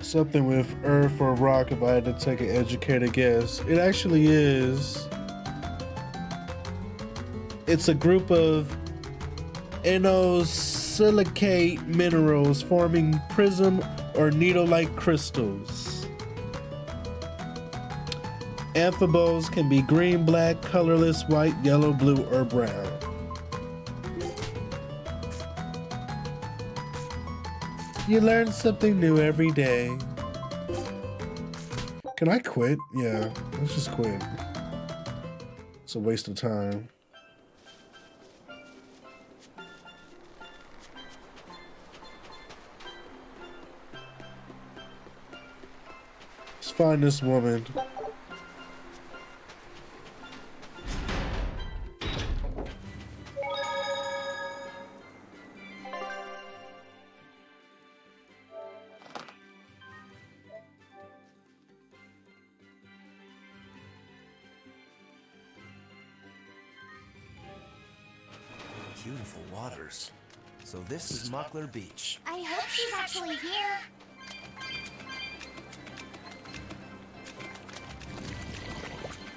Something with earth or rock if I had to take an educated guess. It actually is. It's a group of inosilicates minerals forming prism or needle-like crystals. Amphiboles can be green, black, colorless, white, yellow, blue, or brown. You learn something new every day. Can I quit? Yeah, let's just quit. It's a waste of time. Let's find this woman. Beautiful waters. So this is Muckler Beach. I hope she's actually here.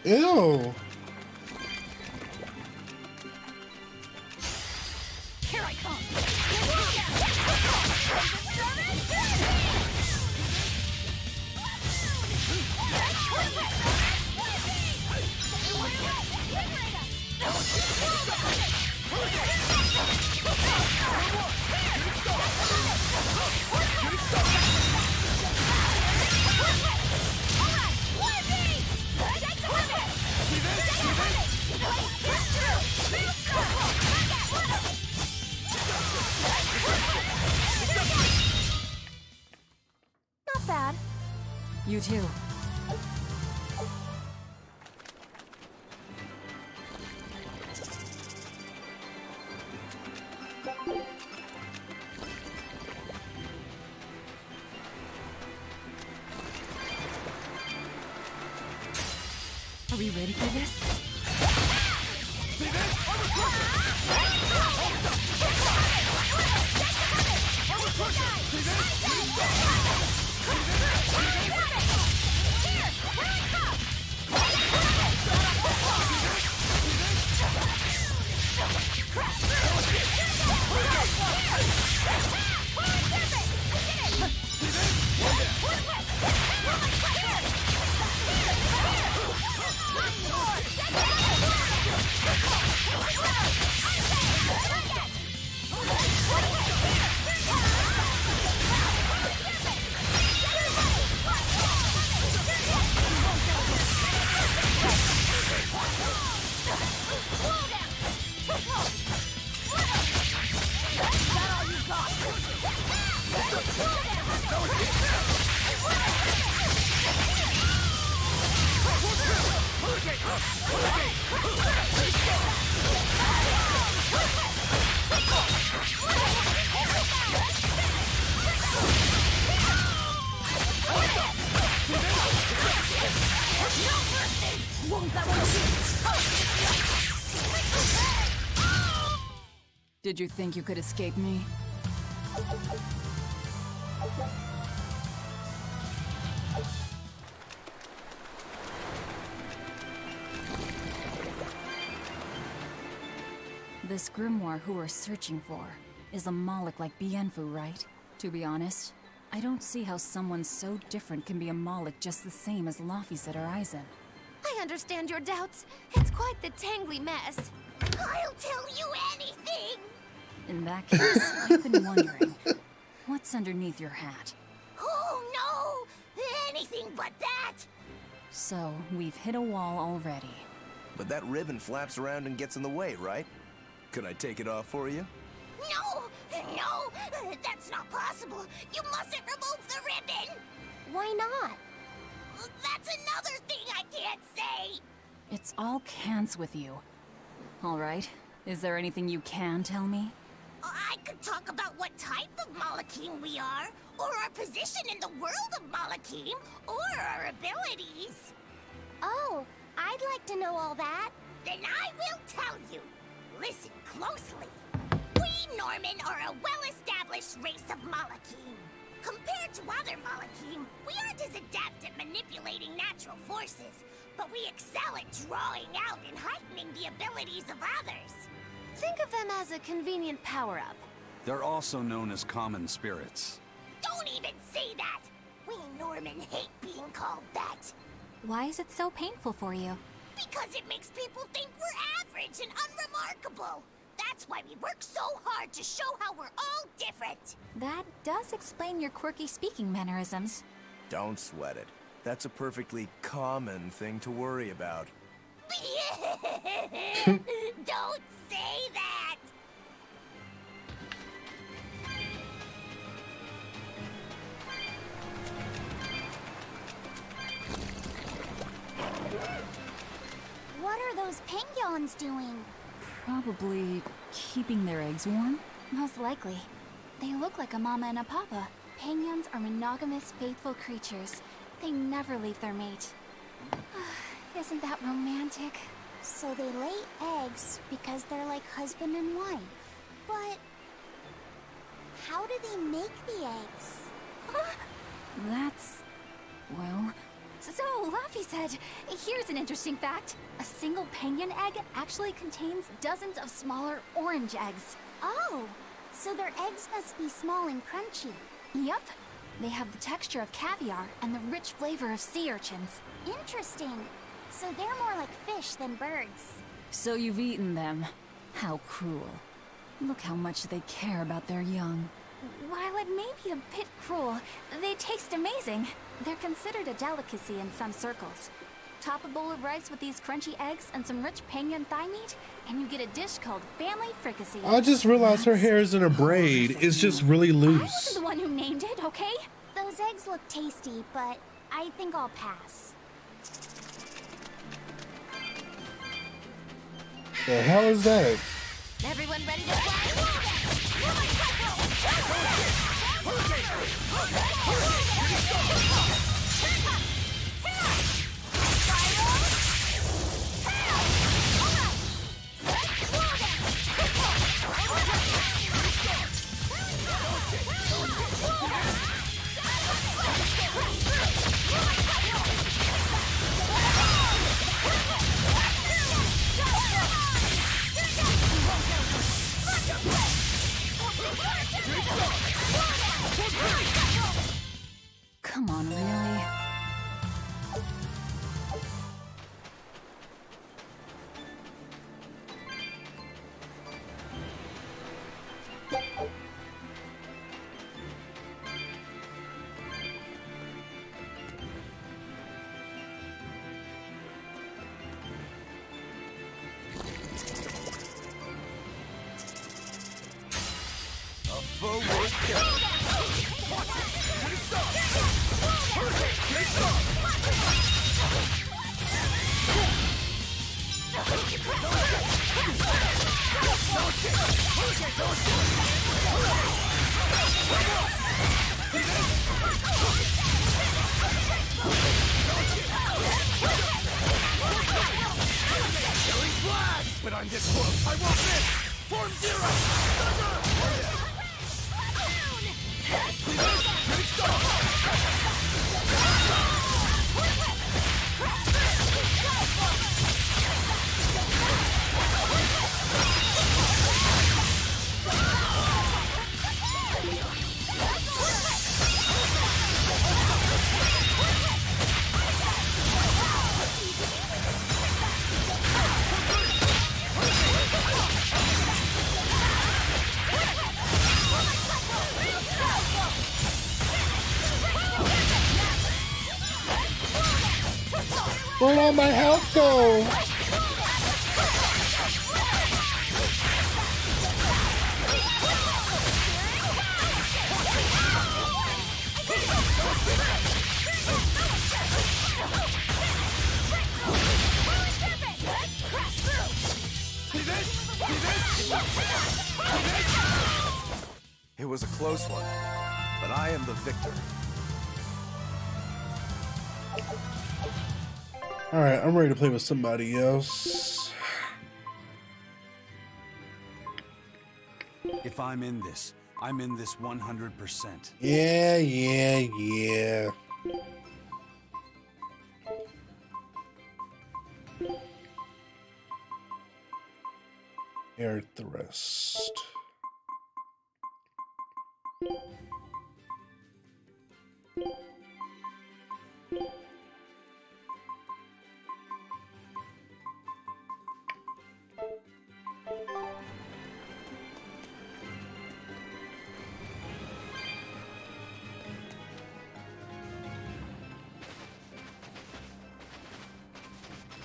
Ew. Here I come. You too. Are we ready for this? Did you think you could escape me? This Grimoire who we're searching for is a Moloch like Bienfu, right? To be honest, I don't see how someone so different can be a Moloch just the same as Laphicet or Aizen. I understand your doubts. It's quite the tangly mess. I'll tell you anything! In that case, I've been wondering, what's underneath your hat? Oh no! Anything but that! So, we've hit a wall already. But that ribbon flaps around and gets in the way, right? Could I take it off for you? No! No! That's not possible! You mustn't remove the ribbon! Why not? That's another thing I can't say! It's all cans with you. Alright, is there anything you can tell me? I could talk about what type of Malachim we are, or our position in the world of Malachim, or our abilities. Oh, I'd like to know all that. Then I will tell you. Listen closely. We Norman are a well-established race of Malachim. Compared to other Malachim, we aren't as adept at manipulating natural forces, but we excel at drawing out and heightening the abilities of others. Think of them as a convenient power-up. They're also known as common spirits. Don't even say that! We Norman hate being called that. Why is it so painful for you? Because it makes people think we're average and unremarkable. That's why we work so hard to show how we're all different. That does explain your quirky speaking mannerisms. Don't sweat it. That's a perfectly common thing to worry about. Don't say that! What are those penguins doing? Probably keeping their eggs warm? Most likely. They look like a mama and a papa. Penguins are monogamous, faithful creatures. They never leave their mate. Isn't that romantic? So they lay eggs because they're like husband and wife. But how do they make the eggs? That's... well... So, Laphicet, here's an interesting fact. A single penguin egg actually contains dozens of smaller orange eggs. Oh, so their eggs must be small and crunchy. Yep. They have the texture of caviar and the rich flavor of sea urchins. Interesting. So they're more like fish than birds. So you've eaten them. How cruel. Look how much they care about their young. While it may be a bit cruel, they taste amazing. They're considered a delicacy in some circles. Top a bowl of rice with these crunchy eggs and some rich penguin thigh meat, and you get a dish called family fricassee. I just realized her hair is in a braid. It's just really I loose. wasn't the one who named it, okay? Those eggs look tasty, but I think I'll pass. The hell is that? Everyone ready to fly? Come on, really? But I'm this close. I won't miss! Form zero! Where'd all my health go? It was a close one, but I am the victor. Alright, I'm ready to play with somebody else. If I'm in this 100%. Yeah. Air thrust.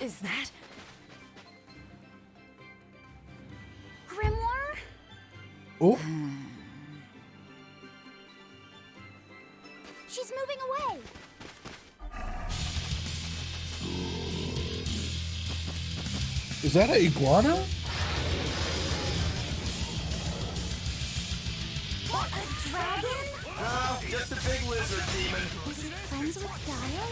Is that? Grimoire? Oh. She's moving away. Is that an iguana? A dragon? No, just a big lizard demon. Is it friends with Dio?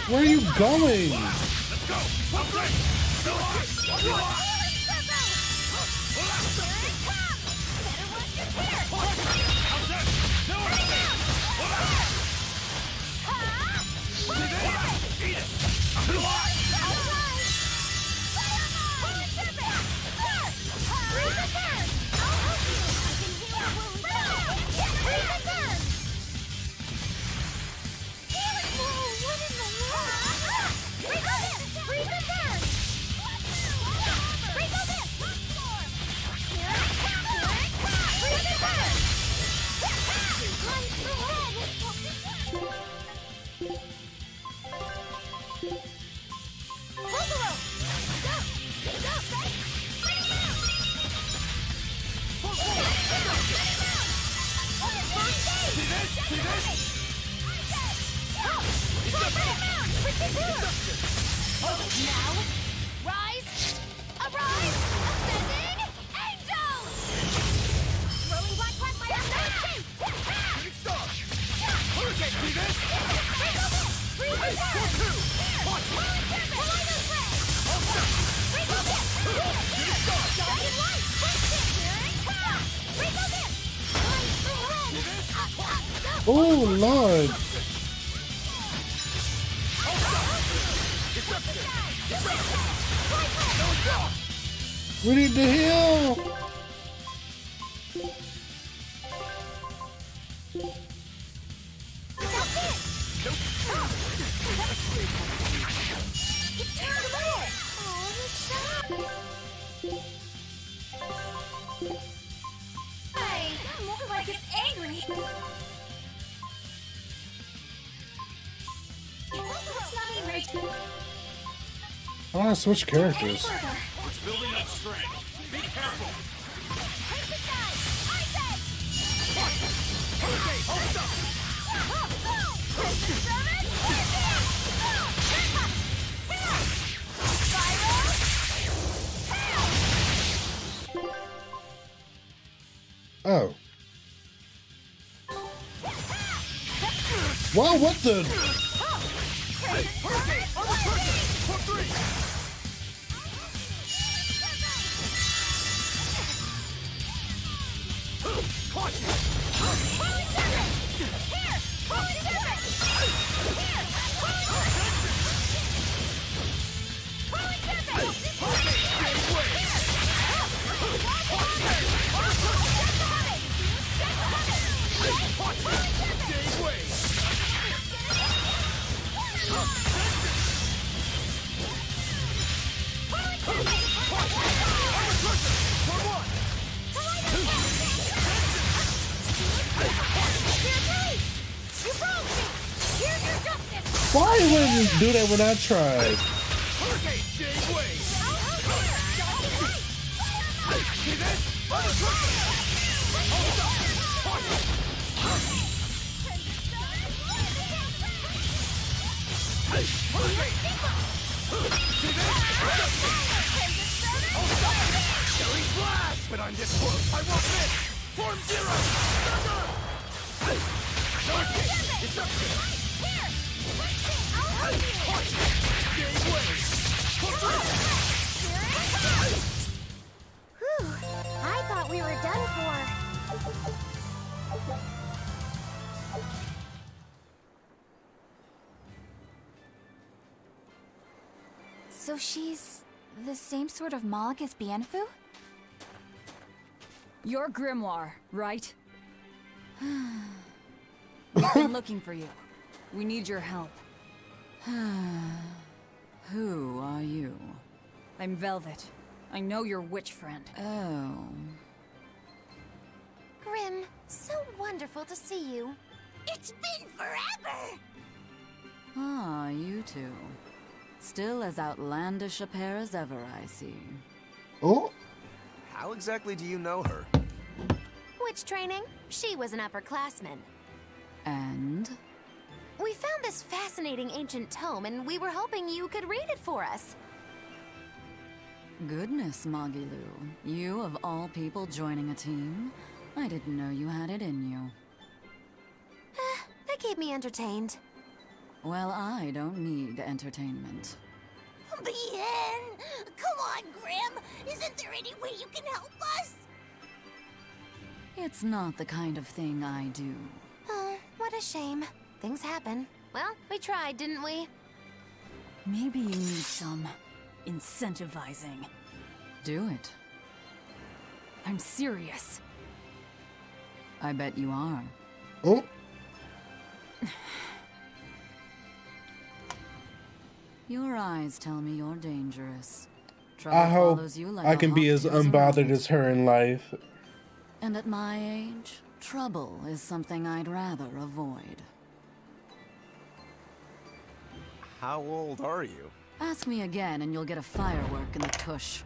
Where are you going? Now, rise, arise, ascending, angel! Rolling black fire, no escape! Hurricane, see this? Oh Lord. We need to heal. More like it's angry. It's not even. I want to switch characters. It's building up strength. Be careful. Hurricane, hold up. Oh. Wow, what the? Why wouldn't you do that when I tried? But I'm this close. I won't miss. Form zero. No escape. It's up here. Whew. I thought we were done for. So she's the same sort of Moloch as Bienfu? You're Grimoire, right? We've been looking for you. We need your help. Who are you? I'm Velvet. I know your witch friend. Oh. Grim, so wonderful to see you. It's been forever! Ah, you two. Still as outlandish a pair as ever, I see. Oh? How exactly do you know her? Witch training? She was an upperclassman. And? We found this fascinating ancient tome, and we were hoping you could read it for us. Goodness, Magilu. You, of all people, joining a team? I didn't know you had it in you. They keep me entertained. Well, I don't need entertainment. Bien! Come on, Grim! Isn't there any way you can help us? It's not the kind of thing I do. Oh, what a shame. Things happen. Well, we tried, didn't we? Maybe you need some incentivizing. Do it. I'm serious. I bet you are. Oh? Your eyes tell me you're dangerous. Trouble I hope follows you like I a can be hawk as to his unbothered rabbit. as her in life. And at my age, trouble is something I'd rather avoid. How old are you? Ask me again and you'll get a firework in the tush.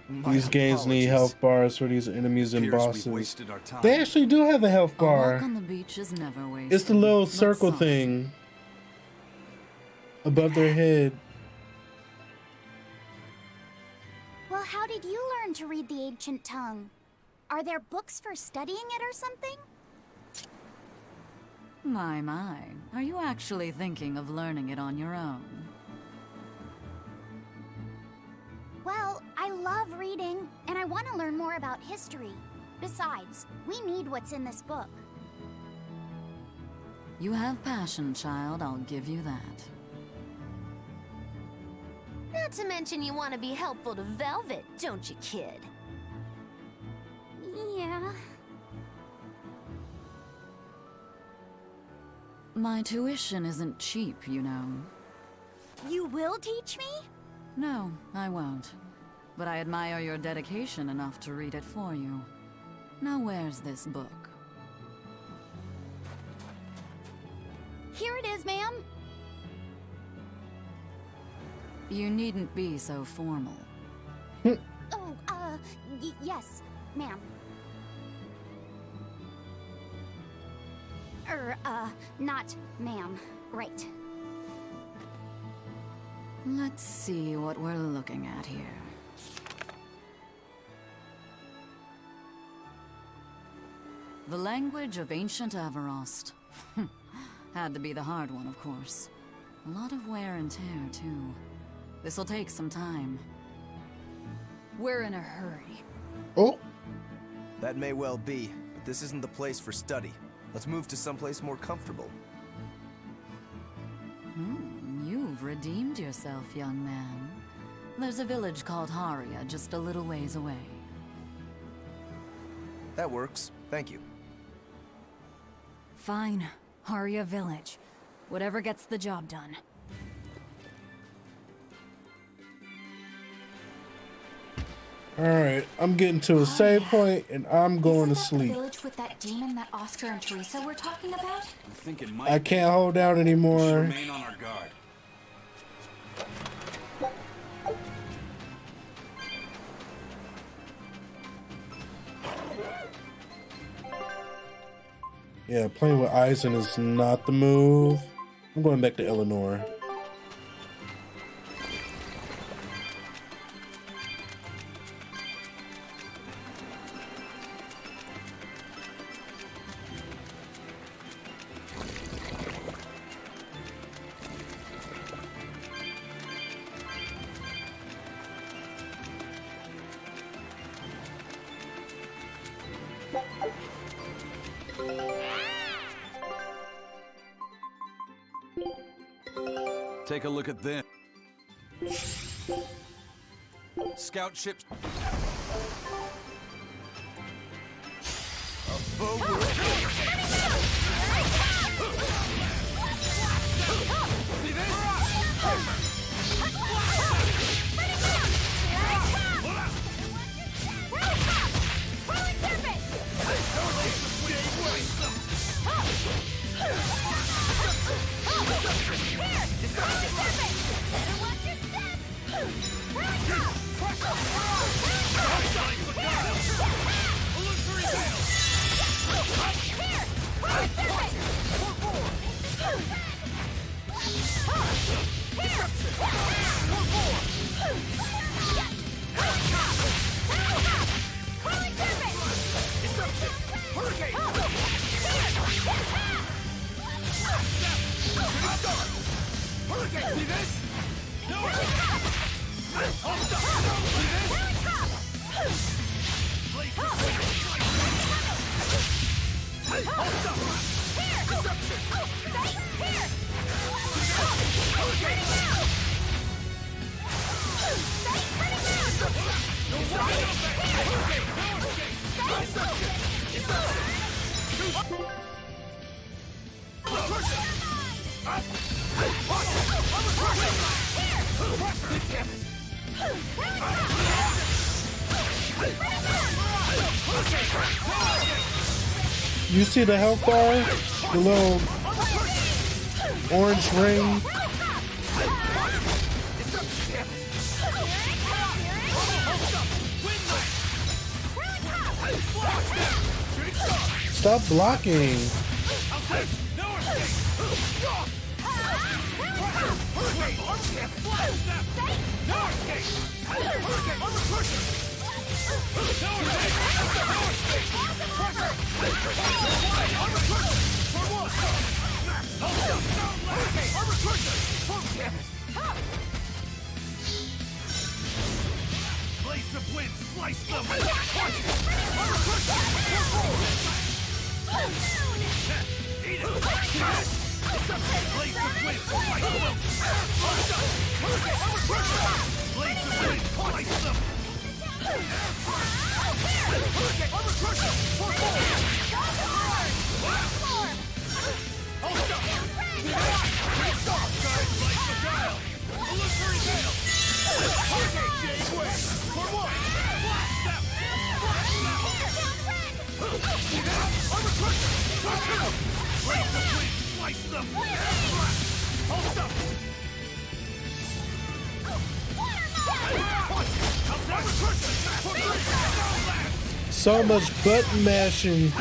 These games need health bars for these enemies and Appears we've bosses. wasted our time. They actually do have a health A walk bar. on the beach is never wasted. It's the little But circle some- thing above their head. Well, how did you learn to read the ancient tongue? Are there books for studying it or something? My. Are you actually thinking of learning it on your own? Well, I love reading, and I want to learn more about history. Besides, we need what's in this book. You have passion, child, I'll give you that. Not to mention you want to be helpful to Velvet, don't you, kid? Yeah. My tuition isn't cheap, you know. You will teach me? No, I won't. But I admire your dedication enough to read it for you. Now where's this book? Here it is, ma'am. You needn't be so formal. Oh, yes, ma'am. Not ma'am. Right. Let's see what we're looking at here. The language of ancient Averost. Had to be the hard one, of course. A lot of wear and tear, too. This'll take some time. We're in a hurry. Oh! That may well be, but this isn't the place for study. Let's move to someplace more comfortable. You've redeemed yourself, young man. There's a village called Haria just a little ways away. That works. Thank you. Fine. Haria Village. Whatever gets the job done. Alright, I'm getting to a save point and I'm going to The sleep. village with that demon that Oscar and Teresa were talking about? I think it might I can't hold out be. anymore. Remain on our guard. Yeah, playing with Eisen is not the move. I'm going back to Eleanor. Take a look at this. Scout ships. A foe You see the health bar? The little orange ring? Stop blocking. Blades of wind, slice them! Eat it! Blades of wind, slice them! Blades of wind, slice them! So much button mashing.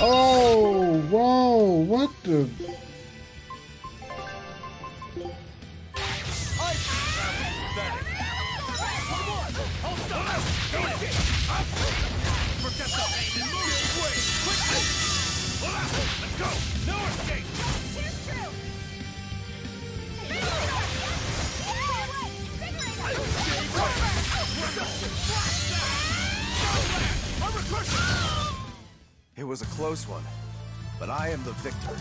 Oh, whoa, what the? It was a close one, but I am the victor.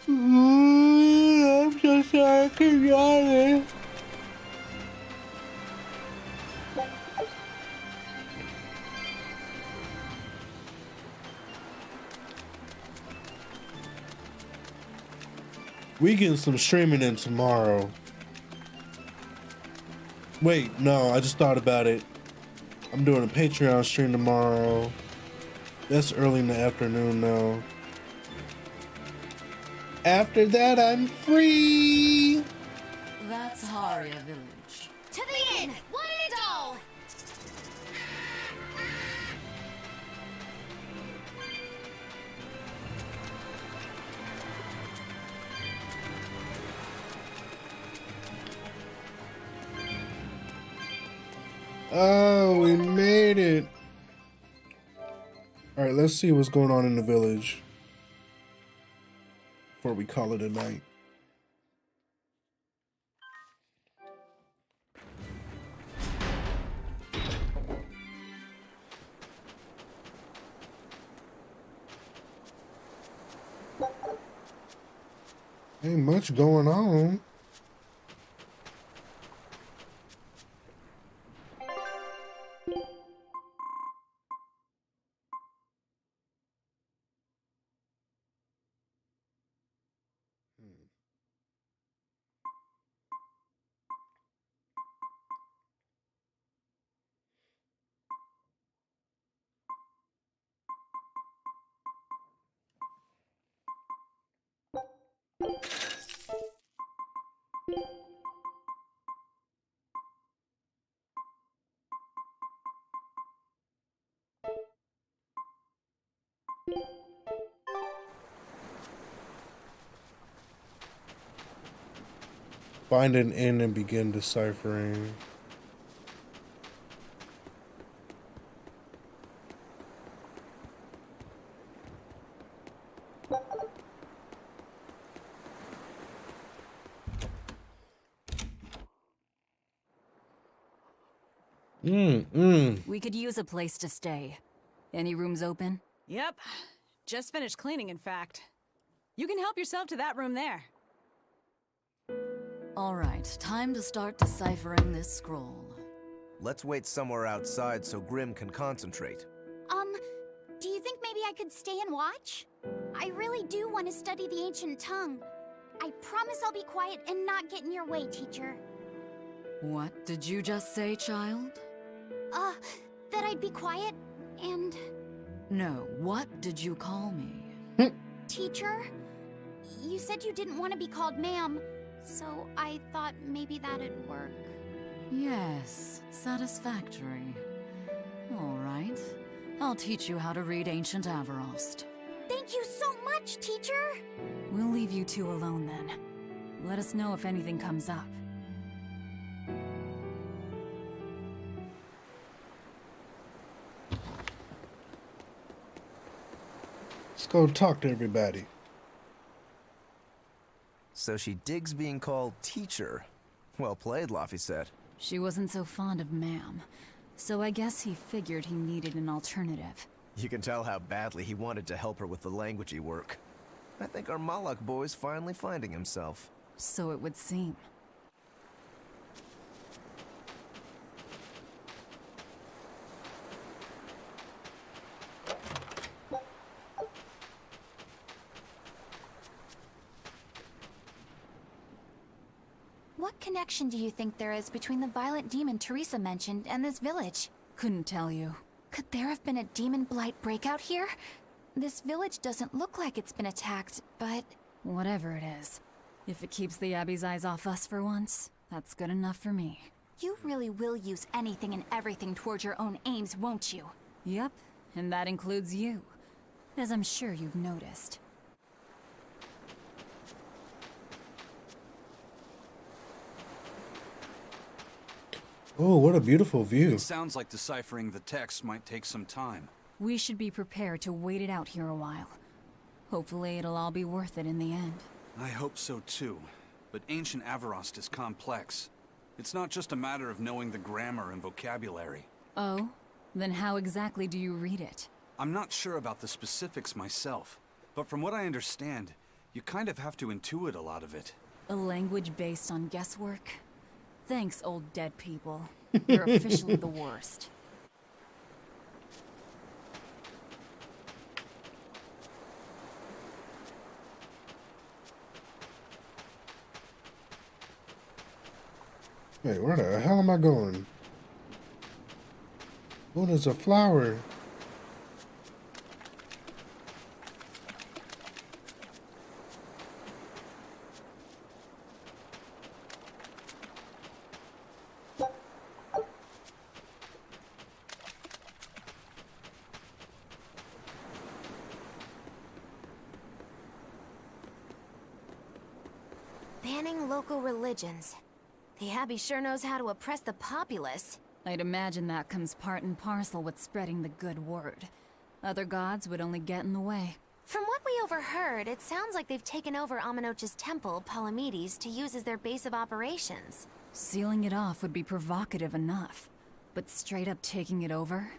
I'm so sorry, I couldn't get out of there. We getting some streaming in tomorrow. Wait, no, I just thought about it. I'm doing a Patreon stream tomorrow. That's early in the afternoon though. After that, I'm free. That's Haria Village. To the inn! One and all! Oh, we made it. All right, let's see what's going on in the village before we call it a night. Ain't much going on. Find an end and begin deciphering. We could use a place to stay. Any rooms open? Yep. Just finished cleaning, in fact. You can help yourself to that room there. All right, time to start deciphering this scroll. Let's wait somewhere outside so Grim can concentrate. Do you think maybe I could stay and watch? I really do want to study the ancient tongue. I promise I'll be quiet and not get in your way, teacher. What did you just say, child? That I'd be quiet and... No, what did you call me? Teacher? You said you didn't want to be called ma'am, so I thought maybe that'd work. Yes, satisfactory. All right. I'll teach you how to read Ancient Averost. Thank you so much, teacher! We'll leave you two alone then. Let us know if anything comes up. Let's go talk to everybody. So she digs being called teacher. Well played, Laphicet. She wasn't so fond of ma'am, so I guess he figured he needed an alternative. You can tell how badly he wanted to help her with the languagey work. I think our Malak boy's finally finding himself. So it would seem. What connection do you think there is between the violent demon Teresa mentioned and this village? Couldn't tell you. Could there have been a demon blight breakout here? This village doesn't look like it's been attacked, but... Whatever it is. If it keeps the Abbey's eyes off us for once, that's good enough for me. You really will use anything and everything towards your own aims, won't you? Yep, and that includes you, as I'm sure you've noticed. Oh, what a beautiful view. It sounds like deciphering the text might take some time. We should be prepared to wait it out here a while. Hopefully it'll all be worth it in the end. I hope so too. But Ancient Averost is complex. It's not just a matter of knowing the grammar and vocabulary. Oh? Then how exactly do you read it? I'm not sure about the specifics myself, but from what I understand, you kind of have to intuit a lot of it. A language based on guesswork? Thanks, old dead people. You're officially the worst. Wait, where the hell am I going? Oh, there's a flower. Banning local religions. The Abbey sure knows how to oppress the populace. I'd imagine that comes part and parcel with spreading the good word. Other gods would only get in the way. From what we overheard, it sounds like they've taken over Amenoch's temple, Palamedes, to use as their base of operations. Sealing it off would be provocative enough, but straight up taking it over?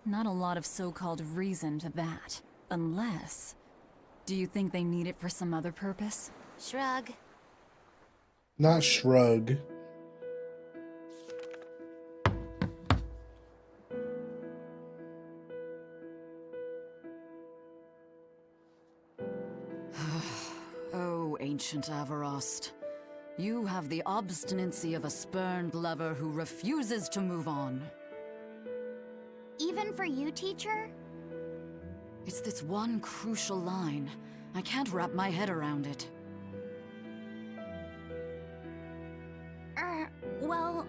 Not a lot of so-called reason to that. Unless... Do you think they need it for some other purpose? Shrug. Not shrug. Oh, Ancient Averost. You have the obstinacy of a spurned lover who refuses to move on. Even for you, teacher? It's this one crucial line. I can't wrap my head around it. Well,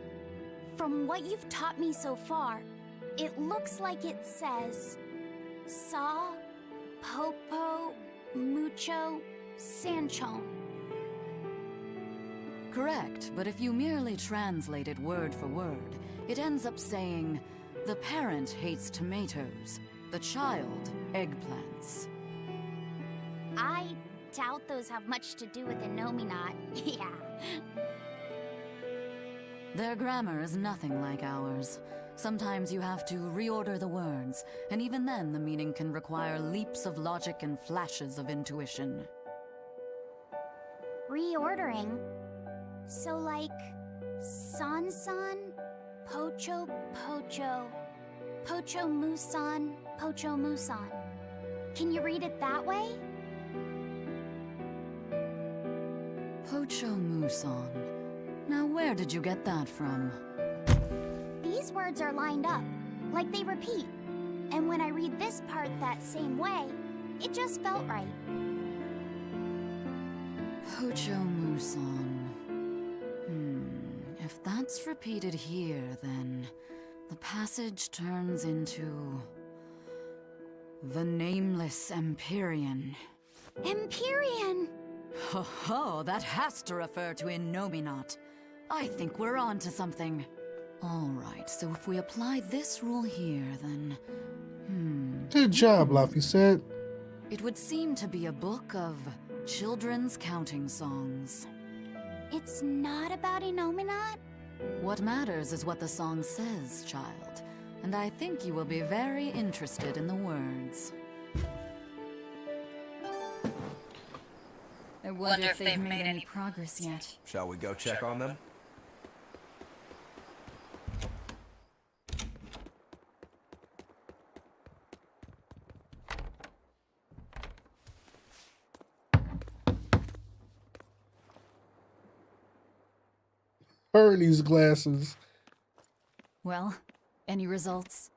from what you've taught me so far, it looks like it says... Sa, Popo, Mucho, Sanchon. Correct, but if you merely translate it word for word, it ends up saying, the parent hates tomatoes, the child eggplants. I doubt those have much to do with Innominat. Yeah. Their grammar is nothing like ours. Sometimes you have to reorder the words, and even then the meaning can require leaps of logic and flashes of intuition. Reordering? So like, San-san, Pocho Pocho, Pocho Musan, Pocho Musan. Can you read it that way? Pocho Musan. Now where did you get that from? These words are lined up, like they repeat. And when I read this part that same way, it just felt right. Pocho Musan. If that's repeated here, then the passage turns into the Nameless Empyrean. Empyrean! Ho ho, that has to refer to Innominat. I think we're on to something. Alright, so if we apply this rule here, then... Good job, Luffy said. It would seem to be a book of children's counting songs. It's not about Innominat? What matters is what the song says, child. And I think you will be very interested in the words. I wonder if they've made any progress yet. Shall we go check on them? Her in these glasses. Well, any results?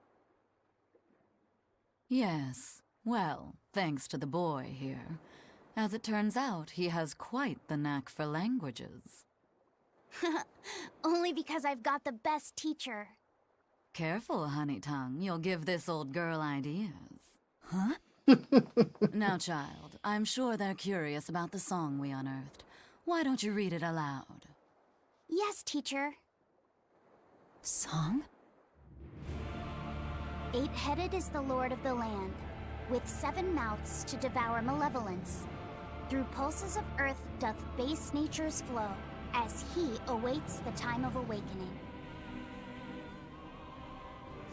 Yes. Well, thanks to the boy here. As it turns out, he has quite the knack for languages. Only because I've got the best teacher. Careful, honey tongue. You'll give this old girl ideas. Huh? Now, child, I'm sure they're curious about the song we unearthed. Why don't you read it aloud? Yes, teacher. Song? 8-headed is the lord of the land, with 7 mouths to devour malevolence. Through pulses of earth doth base nature's flow, as he awaits the time of awakening.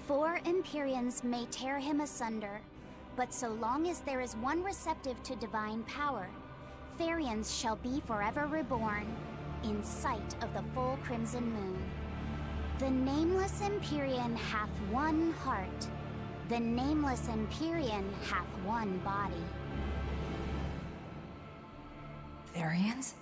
4 Empyreans may tear him asunder, but so long as there is one receptive to divine power, Therians shall be forever reborn, in sight of the full crimson moon. The nameless Empyrean hath one heart. The nameless Empyrean hath one body. Therians?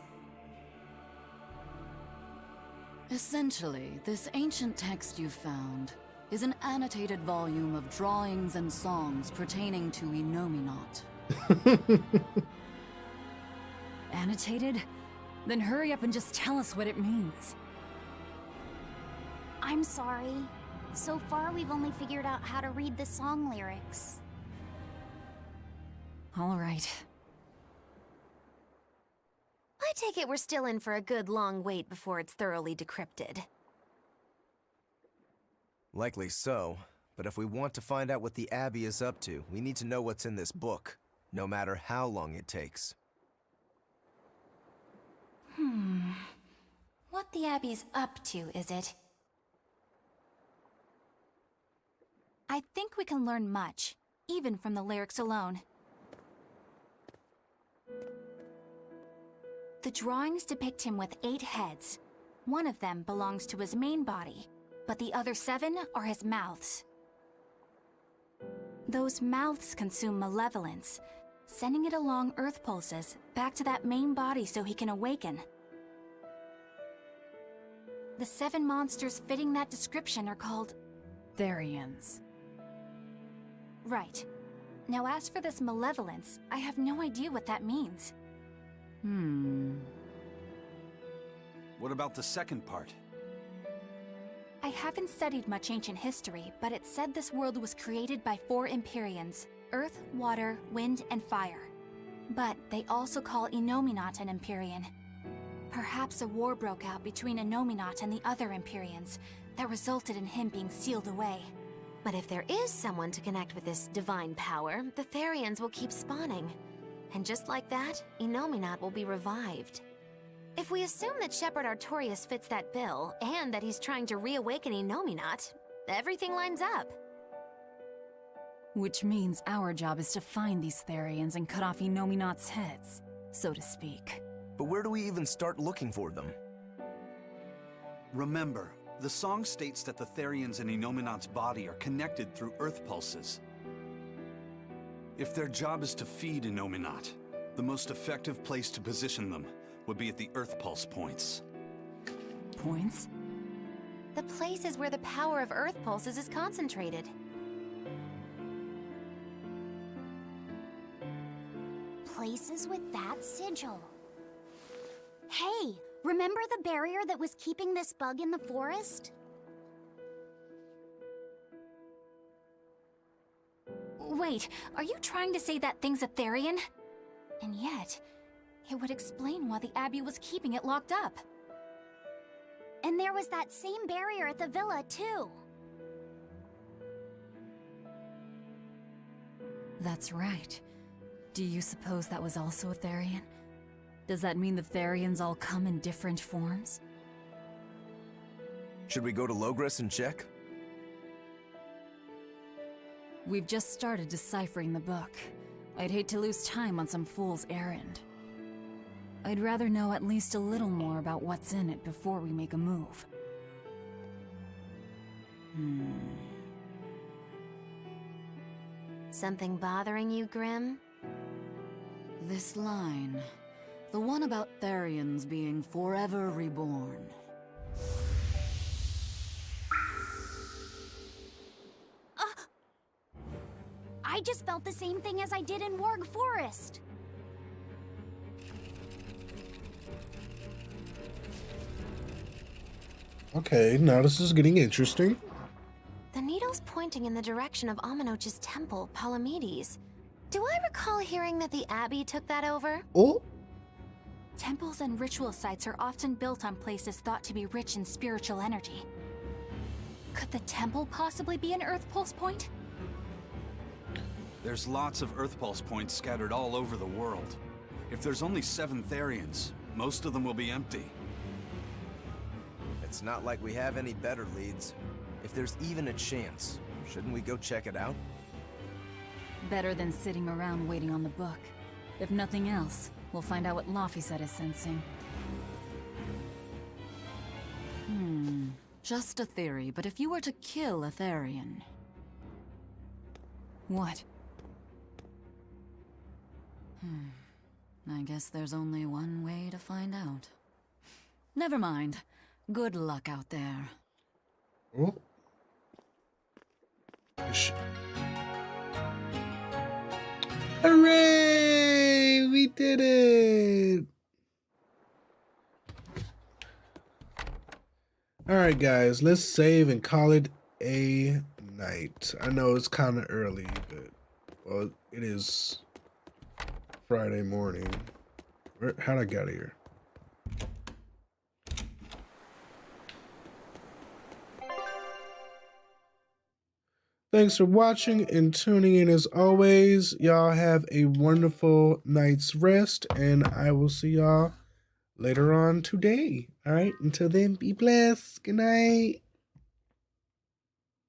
Essentially, this ancient text you found is an annotated volume of drawings and songs pertaining to Innominat. Annotated? Then hurry up and just tell us what it means. I'm sorry. So far, we've only figured out how to read the song lyrics. All right. I take it we're still in for a good long wait before it's thoroughly decrypted. Likely so, but if we want to find out what the Abbey is up to, we need to know what's in this book, no matter how long it takes. What the Abbey's up to, is it? I think we can learn much, even from the lyrics alone. The drawings depict him with 8 heads. One of them belongs to his main body, but the other 7 are his mouths. Those mouths consume malevolence, sending it along Earth pulses back to that main body so he can awaken. The 7 monsters fitting that description are called Therians. Right. Now as for this malevolence, I have no idea what that means. What about the second part? I haven't studied much ancient history, but it said this world was created by 4 Empyreans: Earth, Water, Wind, and Fire. But they also call Innominat an Empyrean. Perhaps a war broke out between Innominat and the other Empyreans that resulted in him being sealed away. But if there is someone to connect with this divine power, the Therians will keep spawning. And just like that, Innominat will be revived. If we assume that Shepard Artorias fits that bill, and that he's trying to reawaken Innominat, everything lines up. Which means our job is to find these Therians and cut off Innominat's heads, so to speak. But where do we even start looking for them? Remember, the song states that the Therians in Innominat's body are connected through Earth pulses. If their job is to feed Innominat, the most effective place to position them would be at the Earth pulse points. Points? The places where the power of Earth pulses is concentrated. Places with that sigil. Hey, remember the barrier that was keeping this bug in the forest? Wait, are you trying to say that thing's a Therian? And yet, it would explain why the Abbey was keeping it locked up. And there was that same barrier at the villa, too. That's right. Do you suppose that was also a Therian? Does that mean the Therians all come in different forms? Should we go to Logres and check? We've just started deciphering the book. I'd hate to lose time on some fool's errand. I'd rather know at least a little more about what's in it before we make a move. Something bothering you, Grim? This line. The one about Therians being forever reborn. I just felt the same thing as I did in Warg Forest. Okay, now this is getting interesting. The needle's pointing in the direction of Amenoch's temple, Palamedes. Do I recall hearing that the Abbey took that over? Oh! Temples and ritual sites are often built on places thought to be rich in spiritual energy. Could the temple possibly be an Earth Pulse point? There's lots of Earth pulse points scattered all over the world. If there's only 7 Therians, most of them will be empty. It's not like we have any better leads. If there's even a chance, shouldn't we go check it out? Better than sitting around waiting on the book. If nothing else, we'll find out what Laphicet is sensing. Just a theory, but if you were to kill a Therian... What? I guess there's only one way to find out. Never mind. Good luck out there. Oh. Hooray! We did it! Alright guys, let's save and call it a night. I know it's kind of early, but well, it is Friday morning. How'd I get here? Thanks for watching and tuning in as always. Y'all have a wonderful night's rest, and I will see y'all later on today. All right, until then, be blessed. Good night.